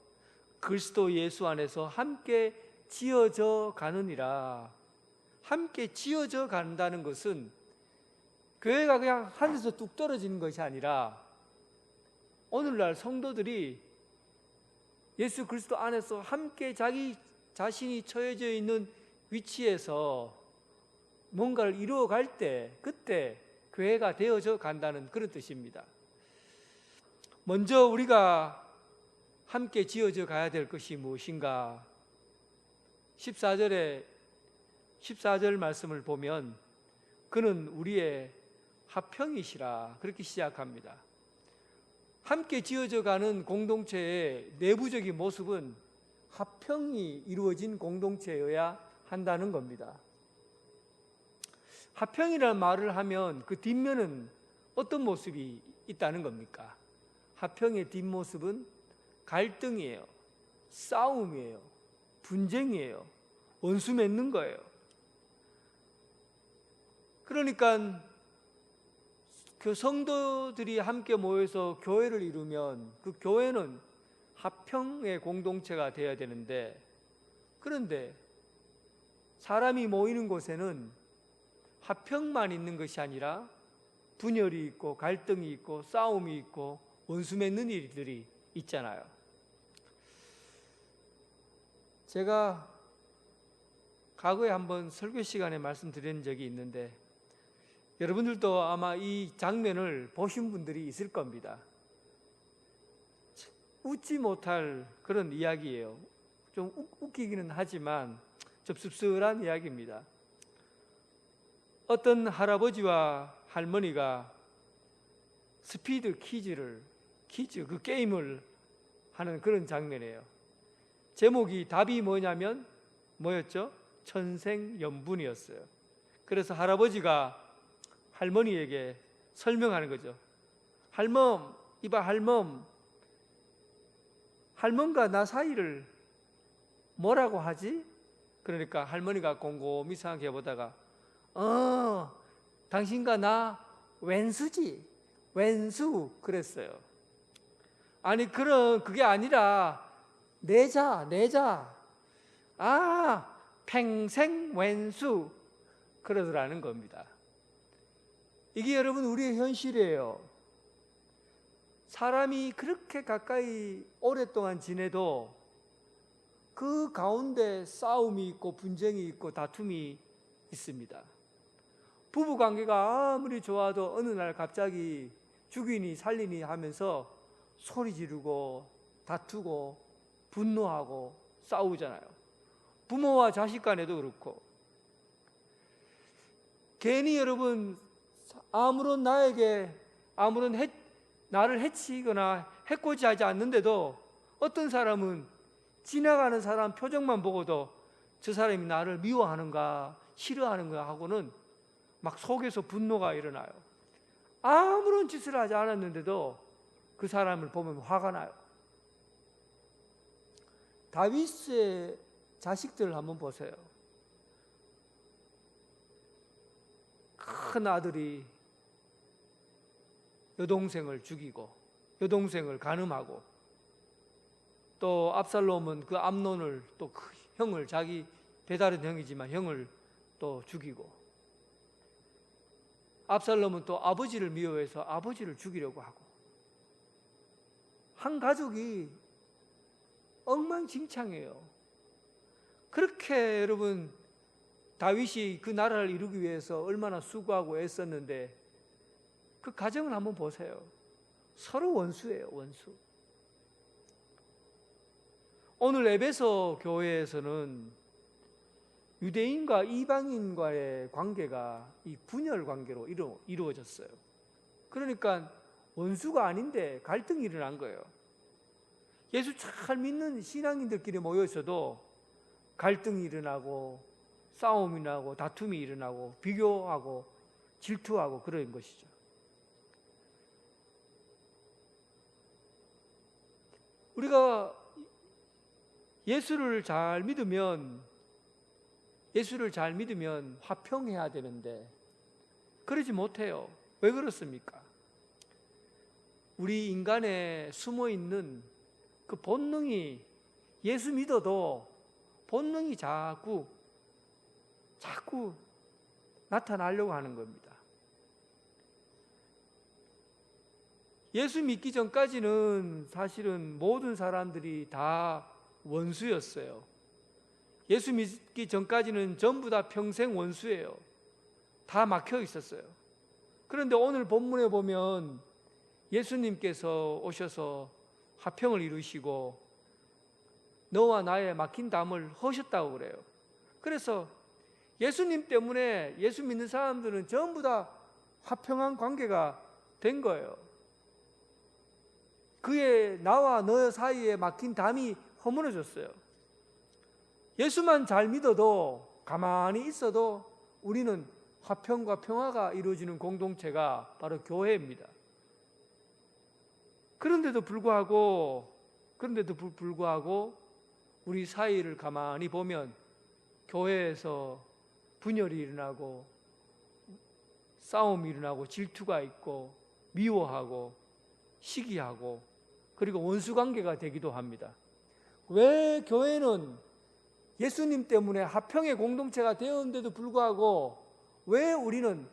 그리스도 예수 안에서 함께 지어져 가느니라. 함께 지어져 간다는 것은 교회가 그냥 하늘에서 뚝 떨어지는 것이 아니라 오늘날 성도들이 예수 그리스도 안에서 함께 자기 자신이 처해져 있는 위치에서 뭔가를 이루어갈 때, 그때 교회가 되어져 간다는 그런 뜻입니다. 먼저 우리가 함께 지어져 가야 될 것이 무엇인가? 14절 말씀을 보면 그는 우리의 화평이시라, 그렇게 시작합니다. 함께 지어져 가는 공동체의 내부적인 모습은 화평이 이루어진 공동체여야 한다는 겁니다. 화평이라는 말을 하면 그 뒷면은 어떤 모습이 있다는 겁니까? 화평의 뒷모습은 갈등이에요, 싸움이에요, 분쟁이에요, 원수 맺는 거예요. 그러니까 그 성도들이 함께 모여서 교회를 이루면 그 교회는 화평의 공동체가 되어야 되는데, 그런데 사람이 모이는 곳에는 화평만 있는 것이 아니라 분열이 있고 갈등이 있고 싸움이 있고 원수 맺는 일들이 있잖아요. 제가 과거에 한번 설교 시간에 말씀드린 적이 있는데 여러분들도 아마 이 장면을 보신 분들이 있을 겁니다. 웃지 못할 그런 이야기예요. 좀 웃기기는 하지만 좀 씁쓸한 이야기입니다. 어떤 할아버지와 할머니가 스피드 퀴즈 그 게임을 하는 그런 장면이에요. 제목이 답이 뭐였죠? 천생연분이었어요. 그래서 할아버지가 할머니에게 설명하는 거죠. 할멈, 이봐 할멈, 할멈과 나 사이를 뭐라고 하지? 그러니까 할머니가 곰곰이 생각해 보다가 당신과 나 왼수지, 왼수 그랬어요. 아니 그게 아니라 내자 팽생 왼수 그러더라는 겁니다. 이게 여러분 우리의 현실이에요. 사람이 그렇게 가까이 오랫동안 지내도 그 가운데 싸움이 있고 분쟁이 있고 다툼이 있습니다. 부부 관계가 아무리 좋아도 어느 날 갑자기 죽이니 살리니 하면서 소리 지르고 다투고 분노하고 싸우잖아요. 부모와 자식 간에도 그렇고. 괜히 여러분 아무런 나를 해치거나 해코지하지 않는데도 어떤 사람은 지나가는 사람 표정만 보고도 저 사람이 나를 미워하는가 싫어하는가 하고는 막 속에서 분노가 일어나요. 아무런 짓을 하지 않았는데도 그 사람을 보면 화가 나요. 다윗의 자식들을 한번 보세요. 큰 아들이 여동생을 죽이고 여동생을 간음하고 또 압살롬은 그 암논을 또 그 형을 자기 배다른 형이지만 형을 또 죽이고 압살롬은 또 아버지를 미워해서 아버지를 죽이려고 하고 한 가족이 엉망진창이에요. 그렇게 여러분 다윗이 그 나라를 이루기 위해서 얼마나 수고하고 애썼는데 그 가정을 한번 보세요. 서로 원수예요, 원수. 오늘 에베소 교회에서는 유대인과 이방인과의 관계가 이 분열 관계로 이루어졌어요. 그러니까 원수가 아닌데 갈등이 일어난 거예요. 예수 잘 믿는 신앙인들끼리 모여 있어도 갈등이 일어나고 싸움이 나고 다툼이 일어나고 비교하고 질투하고 그런 것이죠. 우리가 예수를 잘 믿으면 화평해야 되는데 그러지 못해요. 왜 그렇습니까? 우리 인간에 숨어 있는 그 본능이, 예수 믿어도 본능이 자꾸 나타나려고 하는 겁니다. 예수 믿기 전까지는 사실은 모든 사람들이 다 원수였어요. 예수 믿기 전까지는 전부 다 평생 원수예요. 다 막혀 있었어요. 그런데 오늘 본문에 보면 예수님께서 오셔서 화평을 이루시고 너와 나의 막힌 담을 허셨다고 그래요. 그래서 예수님 때문에 예수 믿는 사람들은 전부 다 화평한 관계가 된 거예요. 그의 나와 너 사이에 막힌 담이 허물어졌어요. 예수만 잘 믿어도 가만히 있어도 우리는 화평과 평화가 이루어지는 공동체가 바로 교회입니다. 그런데도 불구하고 우리 사이를 가만히 보면 교회에서 분열이 일어나고 싸움이 일어나고 질투가 있고 미워하고 시기하고 그리고 원수관계가 되기도 합니다. 왜 교회는 예수님 때문에 화평의 공동체가 되었는데도 불구하고 왜 우리는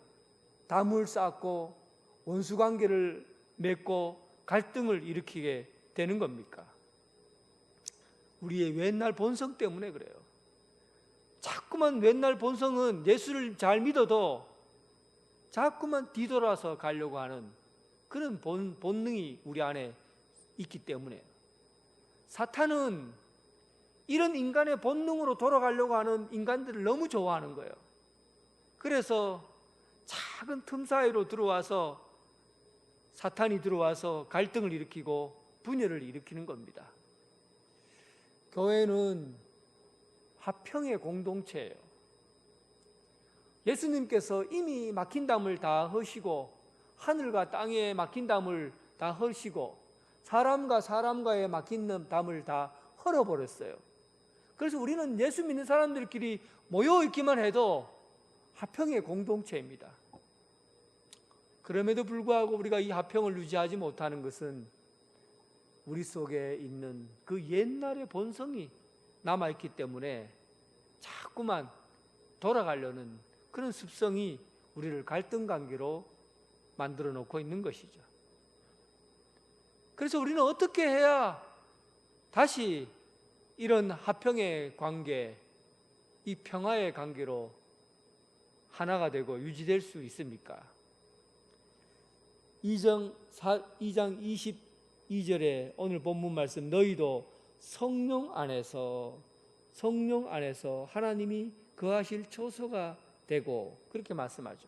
담을 쌓고 원수관계를 맺고 갈등을 일으키게 되는 겁니까? 우리의 옛날 본성 때문에 그래요. 자꾸만 옛날 본성은 예수를 잘 믿어도 자꾸만 뒤돌아서 가려고 하는 그런 본능이 우리 안에 있기 때문에 사탄은 이런 인간의 본능으로 돌아가려고 하는 인간들을 너무 좋아하는 거예요. 그래서 작은 틈 사이로 사탄이 들어와서 갈등을 일으키고 분열을 일으키는 겁니다. 교회는 화평의 공동체예요. 예수님께서 이미 막힌 담을 다 허시고 하늘과 땅에 막힌 담을 다 허시고 사람과 사람과의 막힌 담을 다 헐어버렸어요. 그래서 우리는 예수 믿는 사람들끼리 모여있기만 해도 화평의 공동체입니다. 그럼에도 불구하고 우리가 이 화평을 유지하지 못하는 것은 우리 속에 있는 그 옛날의 본성이 남아있기 때문에 자꾸만 돌아가려는 그런 습성이 우리를 갈등 관계로 만들어 놓고 있는 것이죠. 그래서 우리는 어떻게 해야 다시 이런 화평의 관계, 이 평화의 관계로 하나가 되고 유지될 수 있습니까? 2장 22절에 오늘 본문 말씀, 너희도 성령 안에서 하나님이 거하실 초소가 되고, 그렇게 말씀하죠.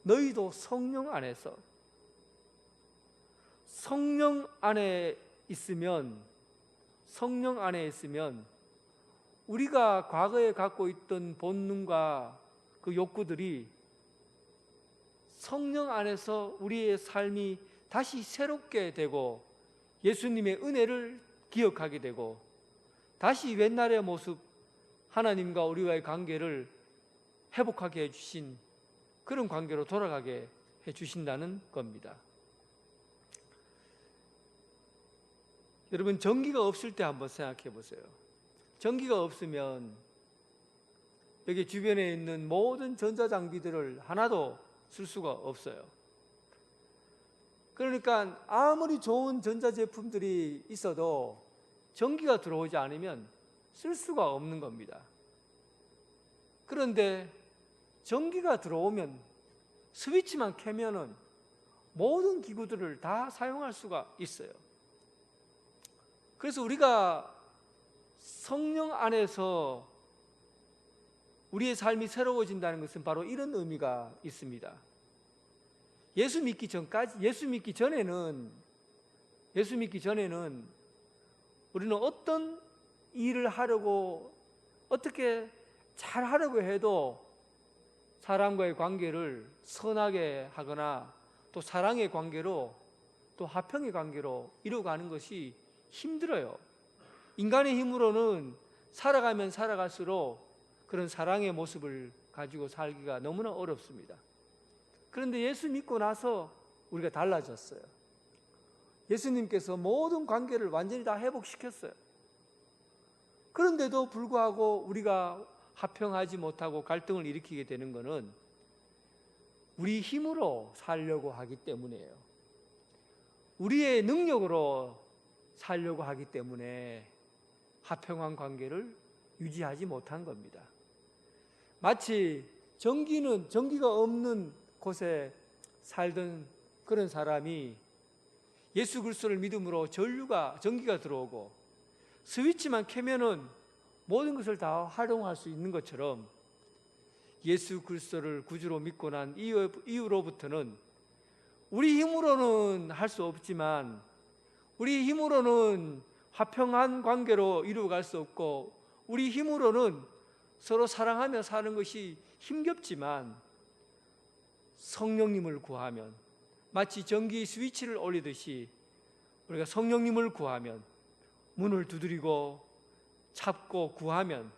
너희도 성령 안에서, 성령 안에 있으면 우리가 과거에 갖고 있던 본능과 그 욕구들이 성령 안에서 우리의 삶이 다시 새롭게 되고 예수님의 은혜를 기억하게 되고 다시 옛날의 모습, 하나님과 우리와의 관계를 회복하게 해주신 그런 관계로 돌아가게 해주신다는 겁니다. 여러분, 전기가 없을 때 한번 생각해 보세요. 전기가 없으면 여기 주변에 있는 모든 전자장비들을 하나도 쓸 수가 없어요. 그러니까 아무리 좋은 전자제품들이 있어도 전기가 들어오지 않으면 쓸 수가 없는 겁니다. 그런데 전기가 들어오면 스위치만 켜면은 모든 기구들을 다 사용할 수가 있어요. 그래서 우리가 성령 안에서 우리의 삶이 새로워진다는 것은 바로 이런 의미가 있습니다. 예수 믿기 전에는 우리는 어떤 일을 하려고, 어떻게 잘 하려고 해도 사람과의 관계를 선하게 하거나 또 사랑의 관계로, 또 화평의 관계로 이루어가는 것이 힘들어요. 인간의 힘으로는 살아가면 살아갈수록 그런 사랑의 모습을 가지고 살기가 너무나 어렵습니다. 그런데 예수 믿고 나서 우리가 달라졌어요. 예수님께서 모든 관계를 완전히 다 회복시켰어요. 그런데도 불구하고 우리가 화평하지 못하고 갈등을 일으키게 되는 것은 우리 힘으로 살려고 하기 때문이에요. 우리의 능력으로 살려고 하기 때문에 화평한 관계를 유지하지 못한 겁니다. 마치 전기가 없는 곳에 살던 그런 사람이 예수 그리스도를 믿음으로 전기가 들어오고 스위치만 켜면은 모든 것을 다 활용할 수 있는 것처럼 예수 그리스도를 구주로 믿고 난 이후로부터는 우리 힘으로는 할 수 없지만, 우리 힘으로는 화평한 관계로 이루어갈 수 없고, 우리 힘으로는 서로 사랑하며 사는 것이 힘겹지만 성령님을 구하면, 마치 전기 스위치를 올리듯이 우리가 성령님을 구하면, 문을 두드리고 찾고 구하면,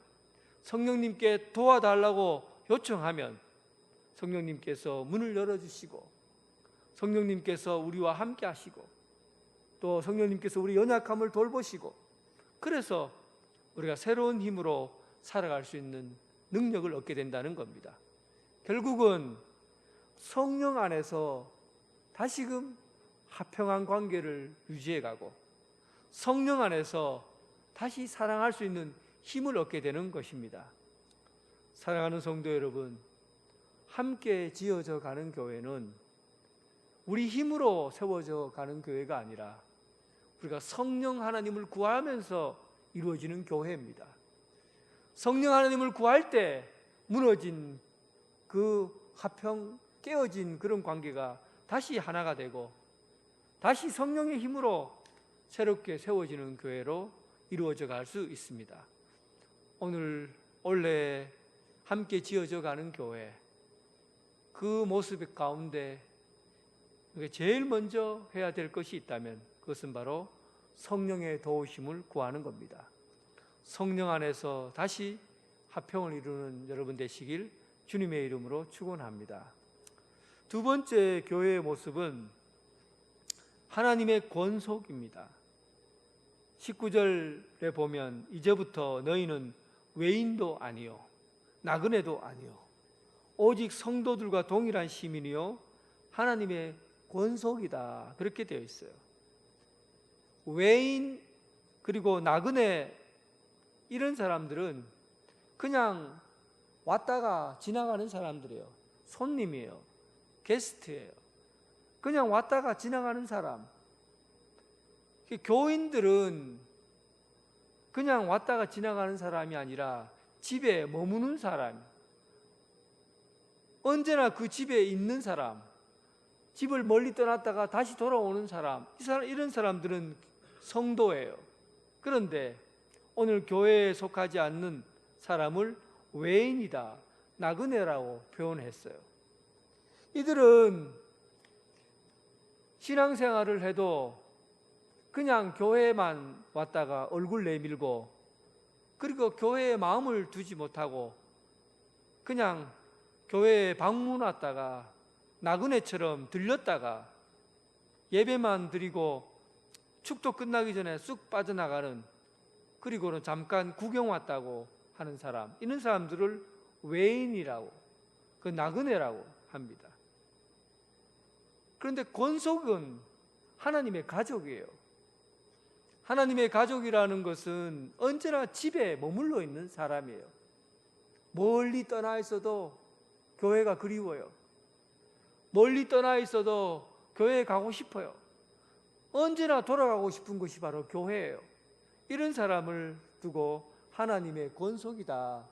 성령님께 도와달라고 요청하면 성령님께서 문을 열어주시고, 성령님께서 우리와 함께 하시고, 또 성령님께서 우리 연약함을 돌보시고, 그래서 우리가 새로운 힘으로 살아갈 수 있는 능력을 얻게 된다는 겁니다. 결국은 성령 안에서 다시금 화평한 관계를 유지해가고, 성령 안에서 다시 사랑할 수 있는 힘을 얻게 되는 것입니다. 사랑하는 성도 여러분, 함께 지어져 가는 교회는 우리 힘으로 세워져 가는 교회가 아니라 우리가 성령 하나님을 구하면서 이루어지는 교회입니다. 성령 하나님을 구할 때 무너진 그 화평, 깨어진 그런 관계가 다시 하나가 되고, 다시 성령의 힘으로 새롭게 세워지는 교회로 이루어져 갈 수 있습니다. 오늘 올해 함께 지어져 가는 교회, 그 모습 가운데 제일 먼저 해야 될 것이 있다면 그것은 바로 성령의 도우심을 구하는 겁니다. 성령 안에서 다시 화평을 이루는 여러분 되시길 주님의 이름으로 축원합니다. 두 번째 교회의 모습은 하나님의 권속입니다. 19절에 보면 이제부터 너희는 외인도 아니요 나그네도 아니요 오직 성도들과 동일한 시민이요 하나님의 권속이다, 그렇게 되어 있어요. 외인 그리고 나그네, 이런 사람들은 그냥 왔다가 지나가는 사람들이에요. 손님이에요. 게스트예요. 그냥 왔다가 지나가는 사람. 교인들은 그냥 왔다가 지나가는 사람이 아니라 집에 머무는 사람, 언제나 그 집에 있는 사람, 집을 멀리 떠났다가 다시 돌아오는 사람, 이런 사람들은 성도예요. 그런데 오늘 교회에 속하지 않는 사람을 외인이다, 나그네라고 표현했어요. 이들은 신앙생활을 해도 그냥 교회만 왔다가 얼굴 내밀고, 그리고 교회에 마음을 두지 못하고 그냥 교회에 방문 왔다가 나그네처럼 들렸다가 예배만 드리고 축도 끝나기 전에 쑥 빠져나가는, 그리고는 잠깐 구경 왔다고 하는 사람, 이런 사람들을 외인이라고, 그 나그네라고 합니다. 그런데 권속은 하나님의 가족이에요. 하나님의 가족이라는 것은 언제나 집에 머물러 있는 사람이에요. 멀리 떠나 있어도 교회가 그리워요. 멀리 떠나 있어도 교회에 가고 싶어요. 언제나 돌아가고 싶은 것이 바로 교회예요. 이런 사람을 두고 하나님의 권속이다,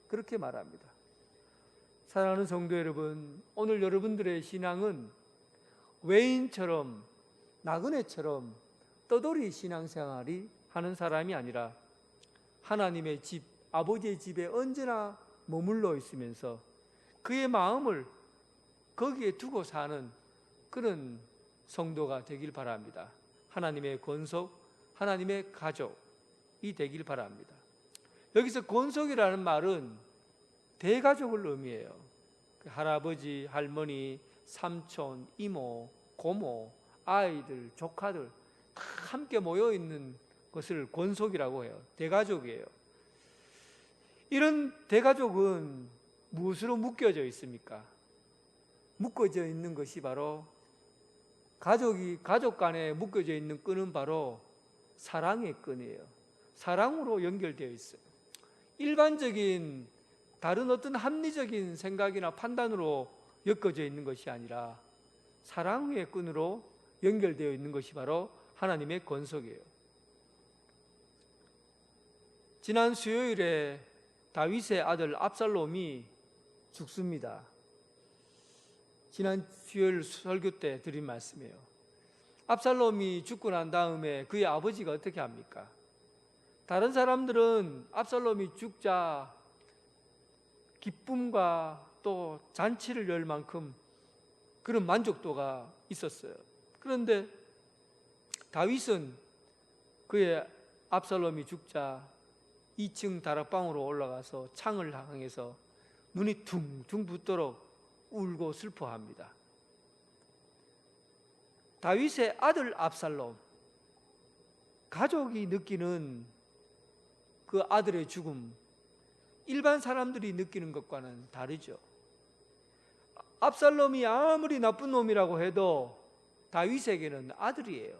그렇게 말합니다. 사랑하는 성도 여러분, 오늘 여러분들의 신앙은 외인처럼 나그네처럼 떠돌이 신앙생활이 하는 사람이 아니라 하나님의 집, 아버지의 집에 언제나 머물러 있으면서 그의 마음을 거기에 두고 사는 그런 성도가 되길 바랍니다. 하나님의 권속, 하나님의 가족이 되길 바랍니다. 여기서 권속이라는 말은 대가족을 의미해요. 할아버지, 할머니, 삼촌, 이모, 고모, 아이들, 조카들 다 함께 모여 있는 것을 권속이라고 해요. 대가족이에요. 이런 대가족은 무엇으로 묶여져 있습니까? 묶어져 있는 것이 바로 가족 간에 묶어져 있는 끈은 바로 사랑의 끈이에요. 사랑으로 연결되어 있어요. 일반적인 다른 어떤 합리적인 생각이나 판단으로 엮어져 있는 것이 아니라 사랑의 끈으로 연결되어 있는 것이 바로 하나님의 권속이에요. 지난 수요일에 다윗의 아들 압살롬이 죽습니다. 지난 수요일 설교 때 드린 말씀이에요. 압살롬이 죽고 난 다음에 그의 아버지가 어떻게 합니까? 다른 사람들은 압살롬이 죽자 기쁨과 또 잔치를 열 만큼 그런 만족도가 있었어요. 그런데 다윗은 그의 압살롬이 죽자 2층 다락방으로 올라가서 창을 향해서 눈이 퉁퉁 붓도록 울고 슬퍼합니다. 다윗의 아들 압살롬, 가족이 느끼는 그 아들의 죽음, 일반 사람들이 느끼는 것과는 다르죠. 압살롬이 아무리 나쁜 놈이라고 해도 다윗에게는 아들이에요.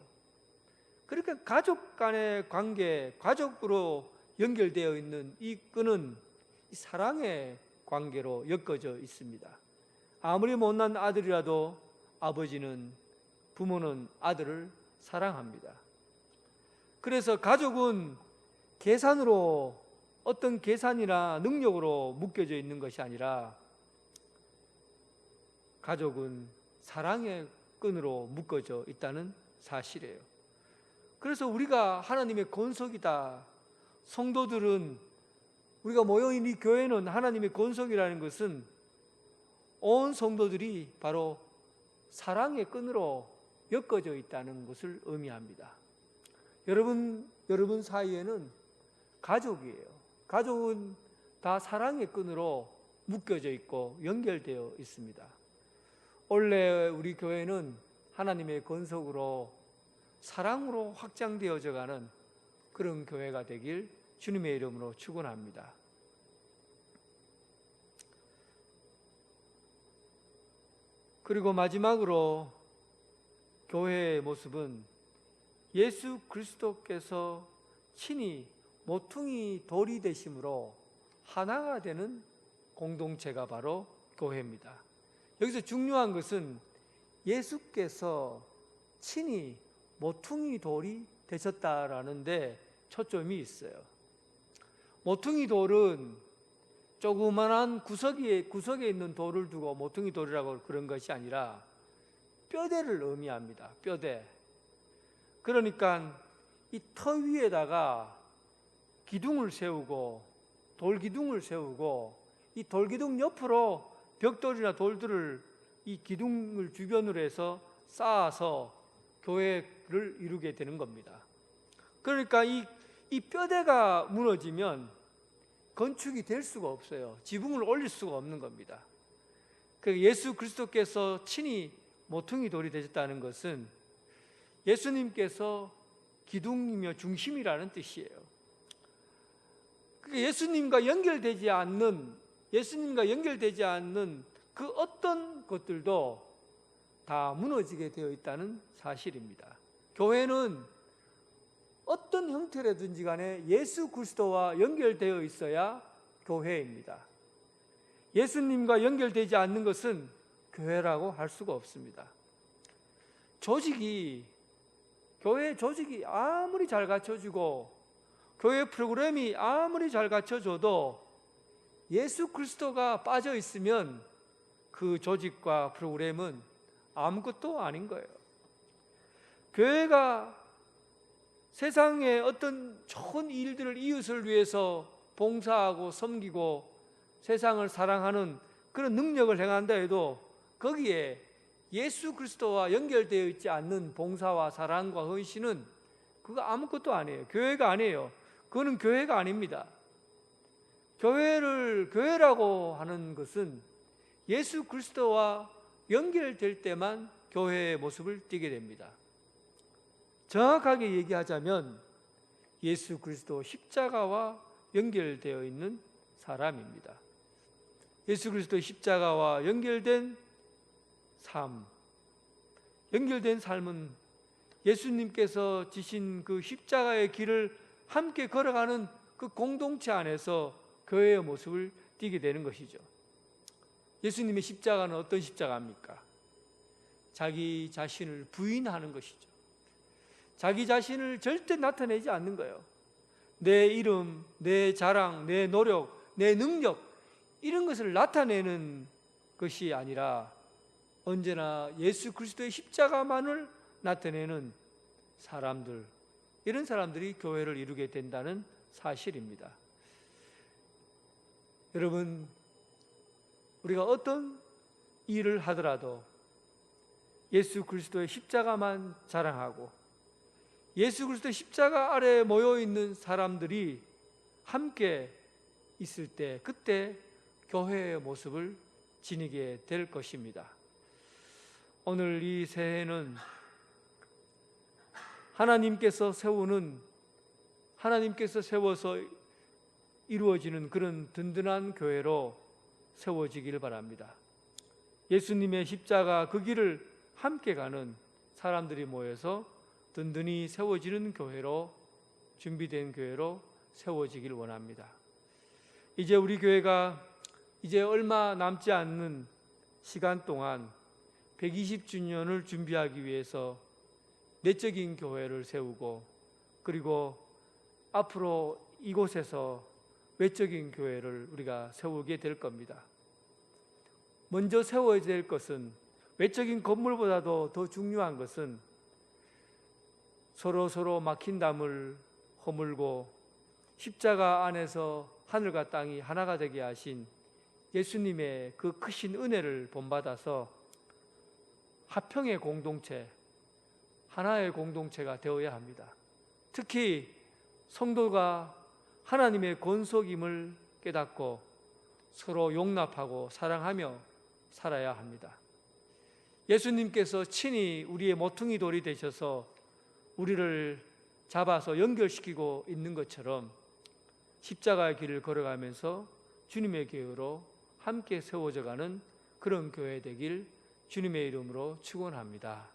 그러니까 가족 간의 관계, 가족으로 연결되어 있는 이 끈은 사랑의 관계로 엮어져 있습니다. 아무리 못난 아들이라도 아버지는, 부모는 아들을 사랑합니다. 그래서 가족은 계산으로, 어떤 계산이나 능력으로 묶여져 있는 것이 아니라 가족은 사랑의 끈으로 묶어져 있다는 사실이에요. 그래서 우리가 하나님의 권속이다. 성도들은, 우리가 모여있는 이 교회는 하나님의 권속이라는 것은 온 성도들이 바로 사랑의 끈으로 엮어져 있다는 것을 의미합니다. 여러분 사이에는 가족이에요. 가족은 다 사랑의 끈으로 묶여져 있고 연결되어 있습니다. 원래 우리 교회는 하나님의 권속으로 사랑으로 확장되어져 가는 그런 교회가 되길 주님의 이름으로 축원합니다. 그리고 마지막으로 교회의 모습은 예수 그리스도께서 친히 모퉁이 돌이 되심으로 하나가 되는 공동체가 바로 교회입니다. 여기서 중요한 것은 예수께서 친히 모퉁이 돌이 되셨다라는 데 초점이 있어요. 모퉁이 돌은 조그만한 구석에 있는 돌을 두고 모퉁이 돌이라고 그런 것이 아니라 뼈대를 의미합니다. 뼈대. 그러니까 이 터 위에다가 기둥을 세우고, 돌기둥을 세우고, 이 돌기둥 옆으로 벽돌이나 돌들을 이 기둥을 주변으로 해서 쌓아서 교회를 이루게 되는 겁니다. 그러니까 이 뼈대가 무너지면 건축이 될 수가 없어요. 지붕을 올릴 수가 없는 겁니다. 그 예수 그리스도께서 친히 모퉁이 돌이 되셨다는 것은 예수님께서 기둥이며 중심이라는 뜻이에요. 예수님과 연결되지 않는 그 어떤 것들도 다 무너지게 되어 있다는 사실입니다. 교회는 어떤 형태라든지 간에 예수 그리스도와 연결되어 있어야 교회입니다. 예수님과 연결되지 않는 것은 교회라고 할 수가 없습니다. 교회 조직이 아무리 잘 갖춰지고 교회 프로그램이 아무리 잘 갖춰져도 예수 그리스도가 빠져 있으면 그 조직과 프로그램은 아무것도 아닌 거예요. 교회가 세상에 어떤 좋은 일들을 이웃을 위해서 봉사하고 섬기고 세상을 사랑하는 그런 능력을 행한다 해도 거기에 예수 그리스도와 연결되어 있지 않는 봉사와 사랑과 헌신은 그거 아무것도 아니에요. 교회가 아니에요. 그거는 교회가 아닙니다. 교회라고 하는 것은 예수 그리스도와 연결될 때만 교회의 모습을 띠게 됩니다. 정확하게 얘기하자면 예수 그리스도 십자가와 연결되어 있는 사람입니다. 예수 그리스도 십자가와 연결된 삶, 연결된 삶은 예수님께서 지신 그 십자가의 길을 함께 걸어가는 그 공동체 안에서 교회의 모습을 띠게 되는 것이죠. 예수님의 십자가는 어떤 십자가입니까? 자기 자신을 부인하는 것이죠. 자기 자신을 절대 나타내지 않는 거예요. 내 이름, 내 자랑, 내 노력, 내 능력 이런 것을 나타내는 것이 아니라 언제나 예수 그리스도의 십자가만을 나타내는 사람들, 이런 사람들이 교회를 이루게 된다는 사실입니다. 여러분, 우리가 어떤 일을 하더라도 예수 그리스도의 십자가만 자랑하고 예수 그리스도의 십자가 아래에 모여 있는 사람들이 함께 있을 때 그때 교회의 모습을 지니게 될 것입니다. 오늘 이 새해는 하나님께서 세워서 이루어지는 그런 든든한 교회로 세워지기를 바랍니다. 예수님의 십자가 그 길을 함께 가는 사람들이 모여서 든든히 세워지는 교회로, 준비된 교회로 세워지길 원합니다. 이제 우리 교회가 이제 얼마 남지 않는 시간 동안 120주년을 준비하기 위해서 내적인 교회를 세우고, 그리고 앞으로 이곳에서 외적인 교회를 우리가 세우게 될 겁니다. 먼저 세워야 될 것은, 외적인 건물보다도 더 중요한 것은 서로 막힌 담을 허물고 십자가 안에서 하늘과 땅이 하나가 되게 하신 예수님의 그 크신 은혜를 본받아서 화평의 공동체, 하나의 공동체가 되어야 합니다. 특히 성도가 하나님의 권속임을 깨닫고 서로 용납하고 사랑하며 살아야 합니다. 예수님께서 친히 우리의 모퉁이 돌이 되셔서 우리를 잡아서 연결시키고 있는 것처럼 십자가의 길을 걸어가면서 주님의 교회로 함께 세워져가는 그런 교회 되길 주님의 이름으로 축원합니다.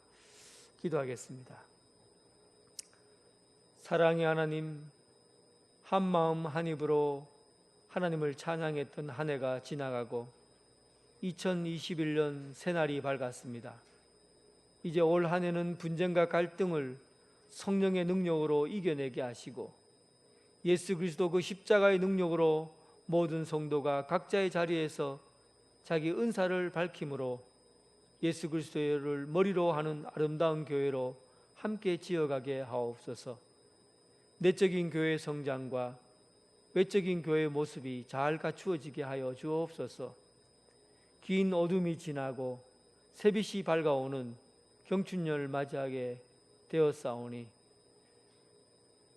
기도하겠습니다. 사랑의 하나님, 한 마음 한 입으로 하나님을 찬양했던 한 해가 지나가고 2021년 새날이 밝았습니다. 이제 올 한 해는 분쟁과 갈등을 성령의 능력으로 이겨내게 하시고 예수 그리스도 그 십자가의 능력으로 모든 성도가 각자의 자리에서 자기 은사를 밝힘으로 예수 그리스도를 머리로 하는 아름다운 교회로 함께 지어가게 하옵소서. 내적인 교회의 성장과 외적인 교회의 모습이 잘 갖추어지게 하여 주옵소서. 긴 어둠이 지나고 새빛이 밝아오는 경춘년을 맞이하게 되었사오니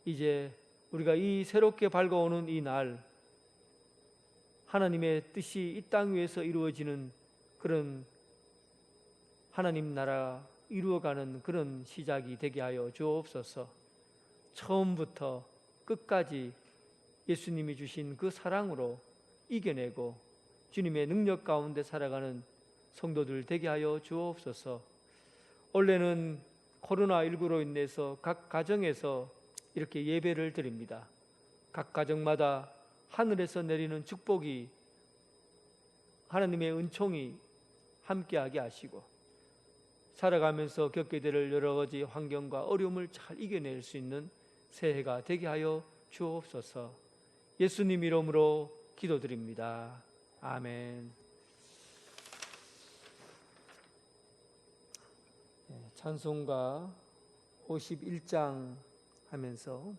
이제 우리가 이 새롭게 밝아오는 이 날 하나님의 뜻이 이 땅 위에서 이루어지는 그런 하나님 나라 이루어가는 그런 시작이 되게 하여 주옵소서. 처음부터 끝까지 예수님이 주신 그 사랑으로 이겨내고 주님의 능력 가운데 살아가는 성도들 되게 하여 주옵소서. 원래는 코로나19로 인해서 각 가정에서 이렇게 예배를 드립니다. 각 가정마다 하늘에서 내리는 축복이, 하나님의 은총이 함께하게 하시고 살아가면서 겪게 될 여러 가지 환경과 어려움을 잘 이겨낼 수 있는 새해가 되게 하여 주옵소서. 예수님 이름으로 기도드립니다. 아멘. 찬송가 51장 하면서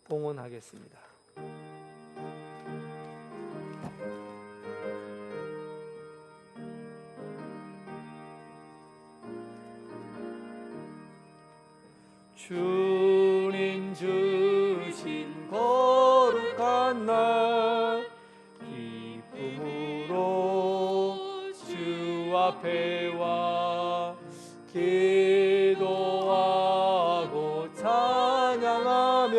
봉헌하겠습니다. 주님 주신 거룩한 날 기쁨으로 주 앞에 와 기도하고 찬양하며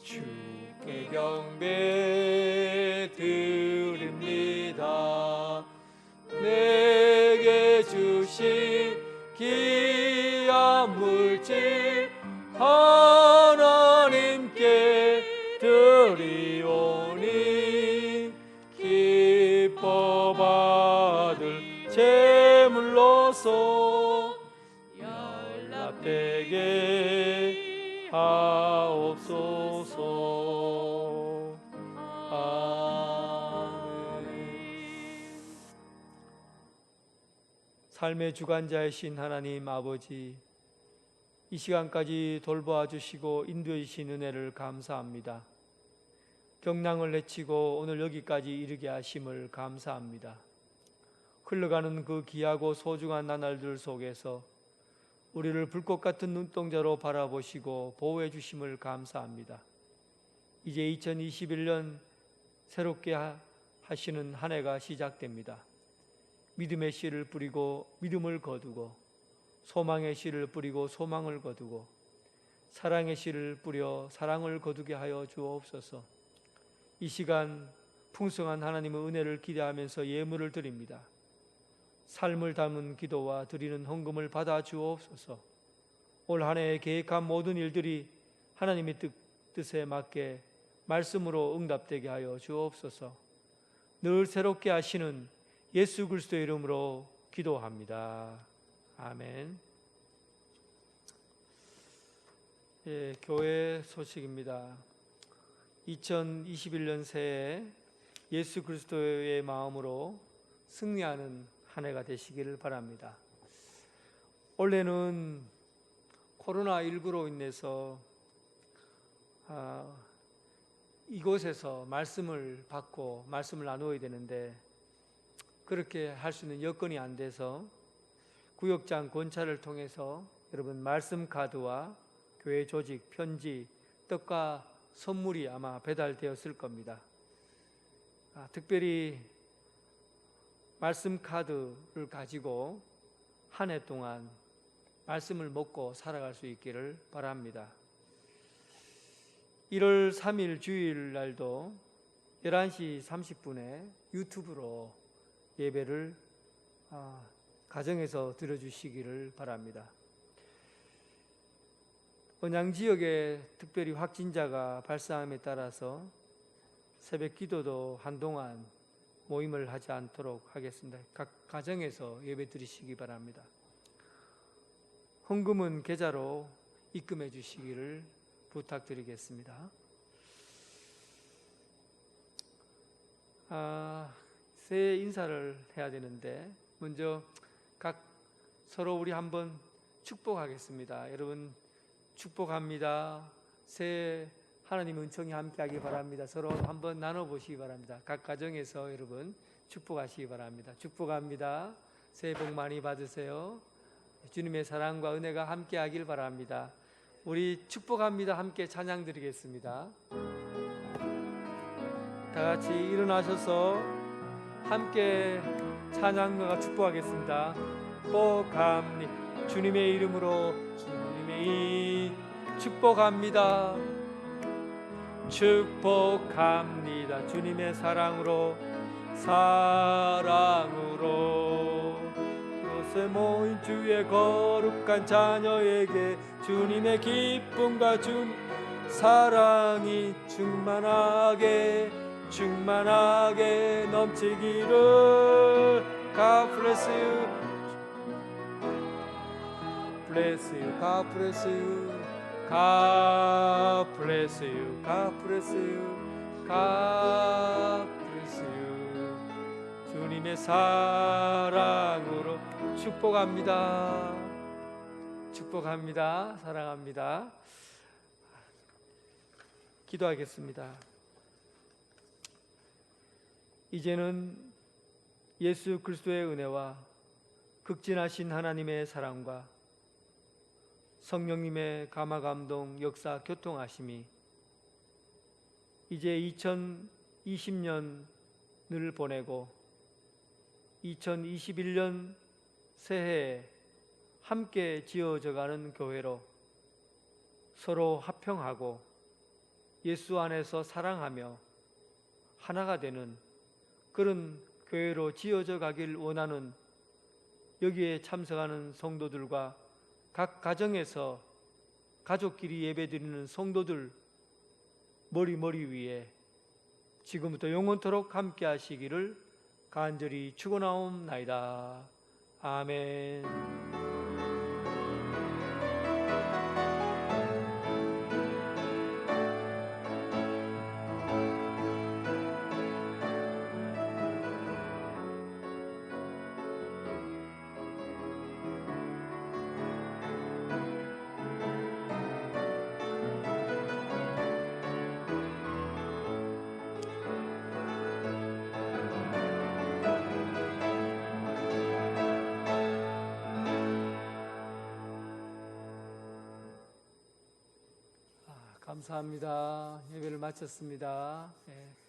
주께 경배 드립니다. 내게 주신 귀한 물질 하나님께 드리오니 기뻐 받을 제물로서 연락되게 하옵소서. 아멘. 삶의 주관자이신 하나님 아버지, 이 시간까지 돌보아 주시고 인도해 주신 은혜를 감사합니다. 경랑을 내치고 오늘 여기까지 이르게 하심을 감사합니다. 흘러가는 그 귀하고 소중한 나날들 속에서 우리를 불꽃 같은 눈동자로 바라보시고 보호해 주심을 감사합니다. 이제 2021년 새롭게 하시는 한 해가 시작됩니다. 믿음의 씨를 뿌리고 믿음을 거두고, 소망의 씨를 뿌리고 소망을 거두고, 사랑의 씨를 뿌려 사랑을 거두게 하여 주옵소서. 이 시간 풍성한 하나님의 은혜를 기대하면서 예물을 드립니다. 삶을 담은 기도와 드리는 헌금을 받아 주옵소서. 올 한 해에 계획한 모든 일들이 하나님의 뜻에 맞게 말씀으로 응답되게 하여 주옵소서. 늘 새롭게 하시는 예수 그리스도의 이름으로 기도합니다. 아멘. 예, 교회 소식입니다. 2021년 새해 예수 그리스도의 마음으로 승리하는 한 해가 되시기를 바랍니다. 올해는 코로나19로 인해서 이곳에서 말씀을 받고 말씀을 나누어야 되는데 그렇게 할 수 있는 여건이 안 돼서 구역장 권차를 통해서 여러분 말씀 카드와 교회 조직, 편지, 떡과 선물이 아마 배달되었을 겁니다. 특별히 말씀 카드를 가지고 한 해 동안 말씀을 먹고 살아갈 수 있기를 바랍니다. 1월 3일 주일 날도 11시 30분에 유튜브로 예배를 가정에서 들어주시기를 바랍니다. 언양 지역에 특별히 확진자가 발생함에 따라서 새벽 기도도 한동안 모임을 하지 않도록 하겠습니다. 각 가정에서 예배 드리시기 바랍니다. 헌금은 계좌로 입금해 주시기를 부탁드리겠습니다. 새해 인사를 해야 되는데 먼저 각 서로 우리 한번 축복하겠습니다. 여러분 축복합니다. 새해 하나님 은총이 함께하기 바랍니다. 서로 한번 나눠보시기 바랍니다. 각 가정에서 여러분 축복하시기 바랍니다. 축복합니다. 새해 복 많이 받으세요. 주님의 사랑과 은혜가 함께하길 바랍니다. 우리 축복합니다. 함께 찬양 드리겠습니다. 다 같이 일어나셔서 함께 찬양과 축복하겠습니다. 축복합니다. 주님의 이름으로 주님의 축복합니다. 축복합니다. 주님의 사랑으로 이곳에 모인 주의 거룩한 자녀에게 주님의 기쁨과 사랑이 충만하게 넘치기를. God bless you. Bless you. God bless you. God bless you. God bless you. God bless you. 주님 주님의 사랑으로 축복합니다. 축복합니다. 사랑합니다. 기도하겠습니다. 이제는 예수 그리스도의 은혜와 극진하신 하나님의 사랑과 성령님의 감화 감동 역사 교통하심이 이제 2020년을 보내고 2021년 새해에 함께 지어져가는 교회로 서로 화평하고 예수 안에서 사랑하며 하나가 되는 그런 교회로 지어져 가길 원하는 여기에 참석하는 성도들과 각 가정에서 가족끼리 예배드리는 성도들 머리 위에 지금부터 영원토록 함께 하시기를 간절히 축원하옵나이다. 아멘. 감사합니다. 예배를 마쳤습니다. 네.